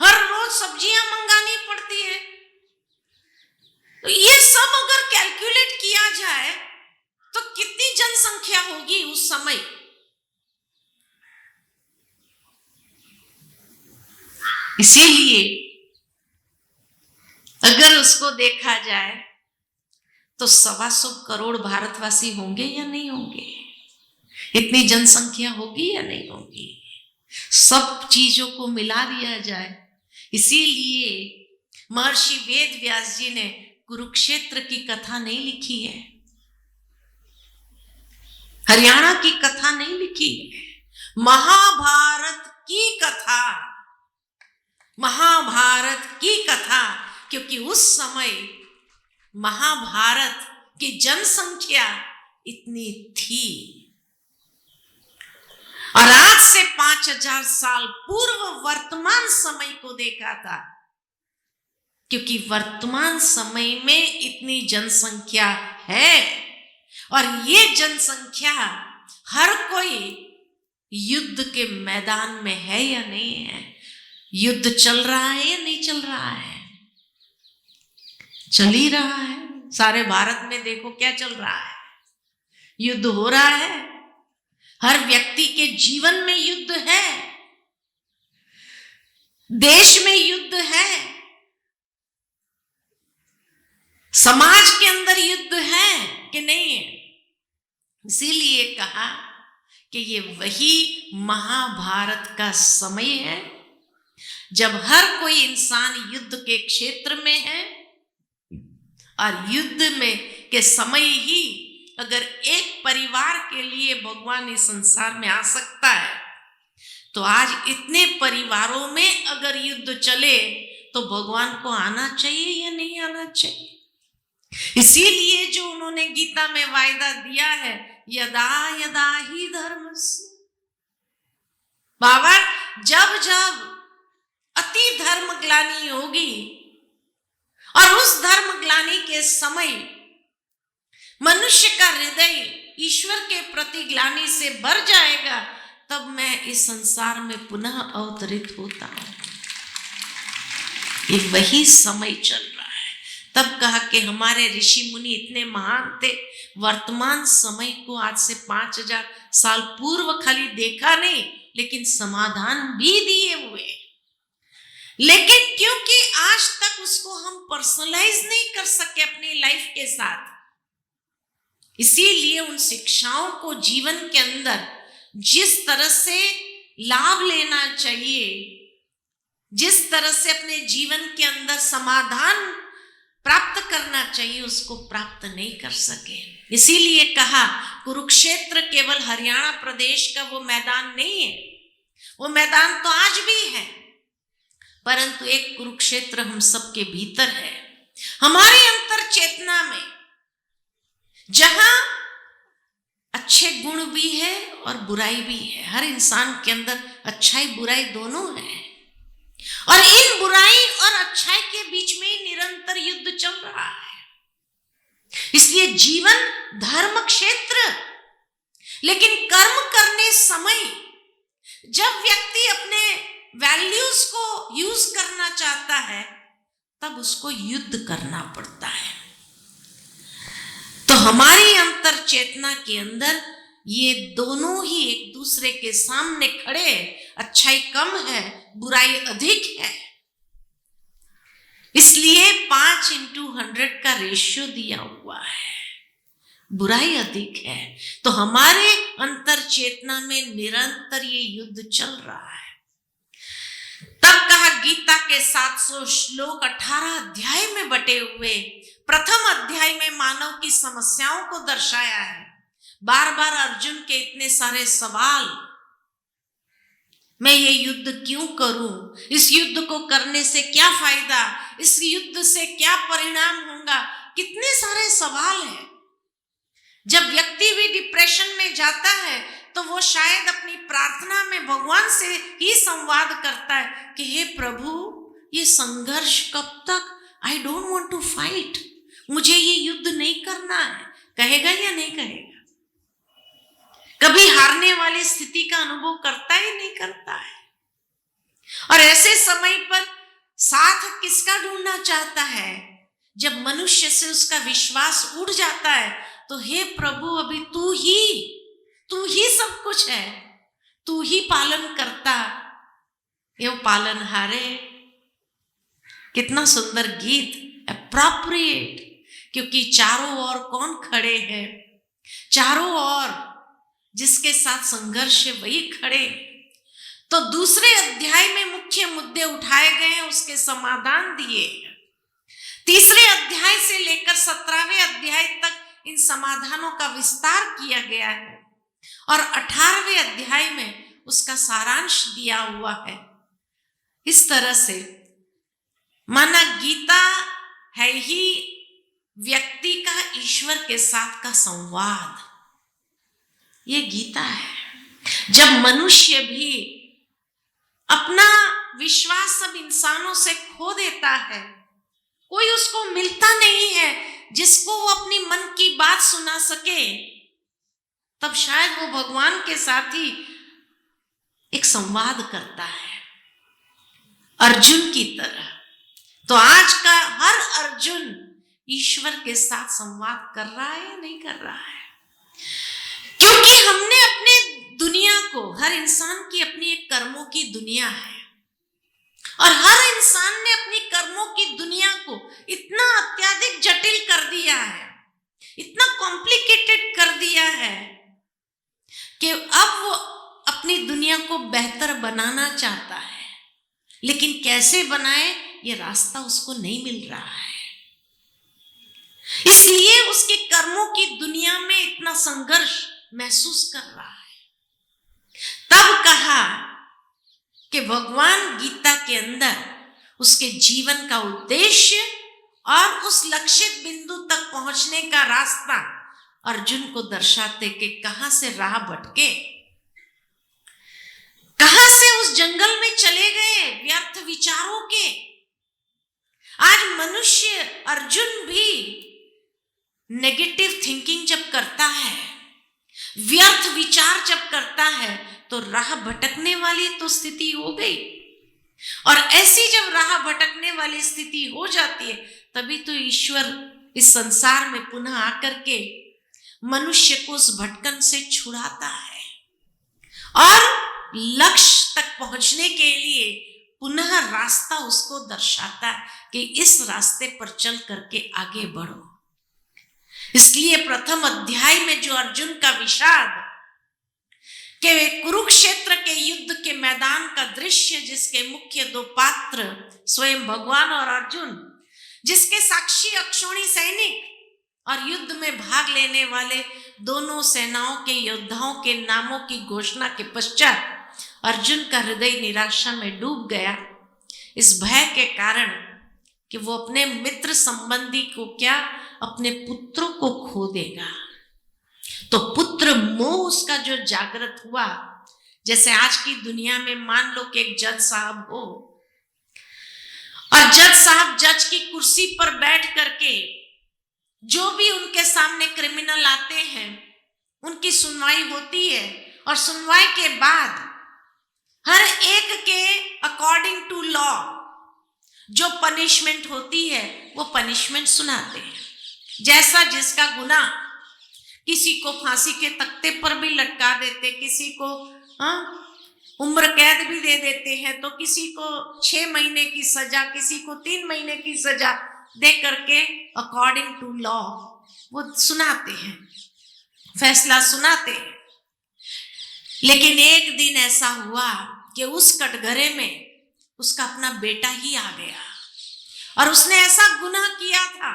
हर रोज सब्जियां मंगानी पड़ती है। तो ये सब अगर कैलकुलेट किया जाए तो कितनी जनसंख्या होगी उस समय? इसीलिए अगर उसको देखा जाए तो 125 करोड़ भारतवासी होंगे या नहीं होंगे? इतनी जनसंख्या होगी या नहीं होगी? सब चीजों को मिला दिया जाए, इसीलिए महर्षि वेद व्यास जी ने कुरुक्षेत्र की कथा नहीं लिखी है, हरियाणा की कथा नहीं लिखी है, महाभारत की कथा, महाभारत की कथा, क्योंकि उस समय महाभारत की जनसंख्या इतनी थी। और आज से 5000 साल पूर्व वर्तमान समय को देखा था, क्योंकि वर्तमान समय में इतनी जनसंख्या है, और ये जनसंख्या हर कोई युद्ध के मैदान में है या नहीं है? युद्ध चल रहा है या नहीं चल रहा है? चल ही रहा है। सारे भारत में देखो क्या चल रहा है, युद्ध हो रहा है। हर व्यक्ति के जीवन में युद्ध है, देश में युद्ध है, समाज के अंदर युद्ध है कि नहीं है? इसीलिए कहा कि ये वही महाभारत का समय है, जब हर कोई इंसान युद्ध के क्षेत्र में है, और युद्ध में के समय ही अगर एक परिवार के लिए भगवान इस संसार में आ सकता है, तो आज इतने परिवारों में अगर युद्ध चले तो भगवान को आना चाहिए या नहीं आना चाहिए? इसीलिए जो उन्होंने गीता में वायदा दिया है, यदा यदा ही धर्मस्य, बाबा जब जब अति धर्म ग्लानि होगी, और उस धर्म ग्लानि के समय मनुष्य का हृदय ईश्वर के प्रति ग्लानि से भर जाएगा, तब मैं इस संसार में पुनः अवतरित होता हूं। ये वही समय चल रहा है। तब कहा कि हमारे ऋषि मुनि इतने महान थे, वर्तमान समय को आज से 5000 साल पूर्व खाली देखा नहीं, लेकिन समाधान भी दिए हुए। लेकिन क्योंकि आज तक उसको हम पर्सनलाइज नहीं कर सके अपनी लाइफ के साथ, इसीलिए उन शिक्षाओं को जीवन के अंदर जिस तरह से लाभ लेना चाहिए, जिस तरह से अपने जीवन के अंदर समाधान प्राप्त करना चाहिए, उसको प्राप्त नहीं कर सके। इसीलिए कहा कुरुक्षेत्र केवल हरियाणा प्रदेश का वो मैदान नहीं है, वो मैदान तो आज भी है, परंतु एक कुरुक्षेत्र हम सबके भीतर है, हमारे अंतर चेतना में, जहां अच्छे गुण भी है और बुराई भी है। हर इंसान के अंदर अच्छाई बुराई दोनों है, और इन बुराई और अच्छाई के बीच में निरंतर युद्ध चल रहा है। इसलिए जीवन धर्म क्षेत्र, लेकिन कर्म करने समय जब व्यक्ति अपने वैल्यूज को यूज करना चाहता है, तब उसको युद्ध करना पड़ता है। तो हमारी अंतर चेतना के अंदर ये दोनों ही एक दूसरे के सामने खड़े हैं। अच्छाई कम है, बुराई अधिक है, इसलिए 5:100 का रेशियो दिया हुआ है। बुराई अधिक है, तो हमारे अंतर चेतना में निरंतर ये युद्ध चल रहा है। तब कहा, गीता के 700 श्लोक 18 अध्याय में बटे हुए प्रथम अध्याय में मानव की समस्याओं को दर्शाया है। बार बार अर्जुन के इतने सारे सवाल, मैं ये युद्ध क्यों करूं, इस युद्ध को करने से क्या फायदा, इस युद्ध से क्या परिणाम होगा, कितने सारे सवाल हैं। जब व्यक्ति भी डिप्रेशन में जाता है तो वो शायद अपनी प्रार्थना में भगवान से ही संवाद करता है कि हे प्रभु, ये संघर्ष कब तक, I don't want to fight, मुझे ये युद्ध नहीं करना है। कहेगा या नहीं कहेगा? कभी हारने वाली स्थिति का अनुभव करता ही नहीं करता है। और ऐसे समय पर साथ किसका ढूंढना चाहता है? जब मनुष्य से उसका विश्वास उड़ जाता है तो हे प्रभु, अभी तू ही सब कुछ है, तू ही पालन करता, ये पालनहारे। कितना सुंदर गीत, अप्रोप्रिएट, क्योंकि चारों ओर कौन खड़े हैं? चारों ओर जिसके साथ संघर्ष है वही खड़े। तो दूसरे अध्याय में मुख्य मुद्दे उठाए गए हैं, उसके समाधान दिए। तीसरे अध्याय से लेकर 17वें अध्याय तक इन समाधानों का विस्तार किया गया है और 18वें अध्याय में उसका सारांश दिया हुआ है। इस तरह से माना गीता है ही व्यक्ति का ईश्वर के साथ का संवाद। ये गीता है। जब मनुष्य भी अपना विश्वास सब इंसानों से खो देता है, कोई उसको मिलता नहीं है जिसको वो अपनी मन की बात सुना सके, तब शायद वो भगवान के साथ ही एक संवाद करता है, अर्जुन की तरह। तो आज का हर अर्जुन ईश्वर के साथ संवाद कर रहा है या नहीं कर रहा है? क्योंकि हमने अपने दुनिया को, हर इंसान की अपनी एक कर्मों की दुनिया है और हर इंसान ने अपनी कर्मों की दुनिया को इतना अत्यधिक जटिल कर दिया है, इतना कॉम्प्लिकेटेड कर दिया है कि अब वो अपनी दुनिया को बेहतर बनाना चाहता है, लेकिन कैसे बनाए ये रास्ता उसको नहीं मिल रहा है। इसलिए उसके कर्मों की दुनिया में इतना संघर्ष महसूस कर रहा है। तब कहा कि भगवान गीता के अंदर उसके जीवन का उद्देश्य और उस लक्षित बिंदु तक पहुंचने का रास्ता अर्जुन को दर्शाते कि कहां से राह भटके, कहां से उस जंगल में चले गए व्यर्थ विचारों के। आज मनुष्य, अर्जुन भी नेगेटिव थिंकिंग जब करता है, व्यर्थ विचार जब करता है, तो राह भटकने वाली तो स्थिति हो गई। और ऐसी जब राह भटकने वाली स्थिति हो जाती है, तभी तो ईश्वर इस संसार में पुनः आकर के मनुष्य को उस भटकन से छुड़ाता है और लक्ष्य तक पहुंचने के लिए पुनः रास्ता उसको दर्शाता है कि इस रास्ते पर चल करके आगे बढ़ो। इसलिए प्रथम अध्याय में जो अर्जुन का विषाद कि कुरुक्षेत्र के युद्ध के मैदान का दृश्य, जिसके मुख्य दो पात्र स्वयं भगवान और अर्जुन, जिसके साक्षी अक्षौणी सैनिक और युद्ध में भाग लेने वाले दोनों सेनाओं के योद्धाओं के नामों की घोषणा के पश्चात अर्जुन का हृदय निराशा में डूब गया, इस भय के कारण कि वो अपने मित्र संबंधी को क्या, अपने पुत्रों को खो देगा। तो पुत्र मोह उसका जो जागृत हुआ, जैसे आज की दुनिया में मान लो कि एक जज साहब हो और जज साहब जज की कुर्सी पर बैठ करके जो भी उनके सामने क्रिमिनल आते हैं उनकी सुनवाई होती है और सुनवाई के बाद हर एक के अकॉर्डिंग टू लॉ जो पनिशमेंट होती है वो पनिशमेंट सुनाते हैं, जैसा जिसका गुनाह। किसी को फांसी के तख्ते पर भी लटका देते, किसी को उम्र कैद भी दे देते हैं, तो किसी को 6 महीने की सजा, किसी को 3 महीने की सजा दे करके अकॉर्डिंग टू लॉ वो सुनाते हैं, फैसला सुनाते हैं। लेकिन एक दिन ऐसा हुआ कि उस कटघरे में उसका अपना बेटा ही आ गया और उसने ऐसा गुनाह किया था,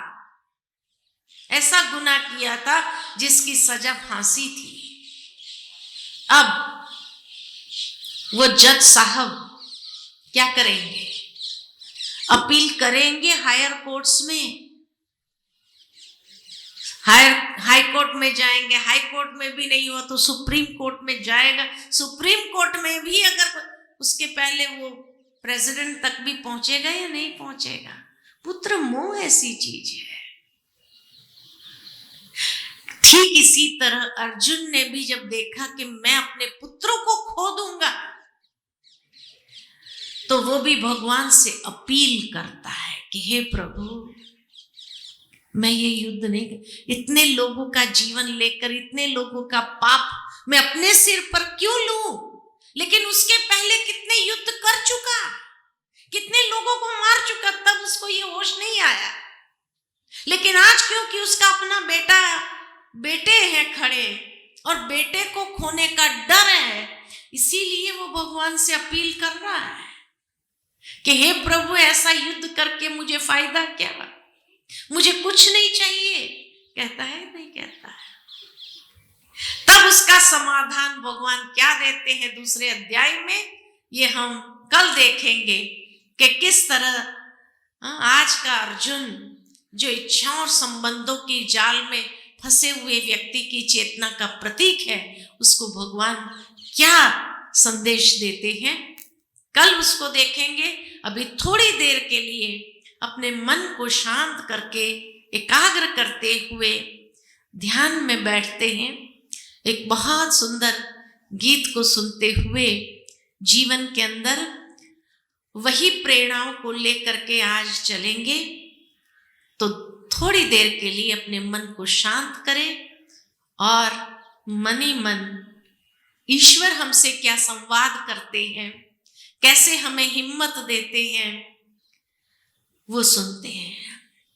ऐसा गुनाह किया था जिसकी सजा फांसी थी। अब वो जज साहब क्या करेंगे? अपील करेंगे हायर कोर्ट्स में, हाई कोर्ट में जाएंगे, हाई कोर्ट में भी नहीं हुआ तो सुप्रीम कोर्ट में जाएगा, सुप्रीम कोर्ट में भी अगर उसके पहले वो प्रेसिडेंट तक भी पहुंचेगा या नहीं पहुंचेगा। पुत्र मोह ऐसी चीज है। ठीक इसी तरह अर्जुन ने भी जब देखा कि मैं अपने पुत्रों को खो दूंगा, तो वो भी भगवान से अपील करता है कि हे प्रभु, मैं ये युद्ध नहीं, इतने लोगों का जीवन लेकर, इतने लोगों का पाप मैं अपने सिर पर क्यों लूं? लेकिन उसके पहले कितने युद्ध कर चुका, कितने लोगों को मार चुका, तब उसको ये होश नहीं आया। लेकिन आज क्योंकि उसका अपना बेटे हैं खड़े और बेटे को खोने का डर है, इसीलिए वो भगवान से अपील कर रहा है कि हे प्रभु, ऐसा युद्ध करके मुझे फायदा क्या, मुझे कुछ नहीं चाहिए। कहता है नहीं कहता है। तब उसका समाधान भगवान क्या देते हैं दूसरे अध्याय में, ये हम कल देखेंगे कि किस तरह आज का अर्जुन जो इच्छाओं और संबंधों की जाल में फंसे हुए व्यक्ति की चेतना का प्रतीक है, उसको भगवान क्या संदेश देते हैं, कल उसको देखेंगे। अभी थोड़ी देर के लिए अपने मन को शांत करके एकाग्र करते हुए ध्यान में बैठते हैं, एक बहुत सुंदर गीत को सुनते हुए जीवन के अंदर वही प्रेरणाओं को लेकर के आज चलेंगे। तो थोड़ी देर के लिए अपने मन को शांत करें और मन ही मन ईश्वर हमसे क्या संवाद करते हैं, कैसे हमें हिम्मत देते हैं, वो सुनते हैं।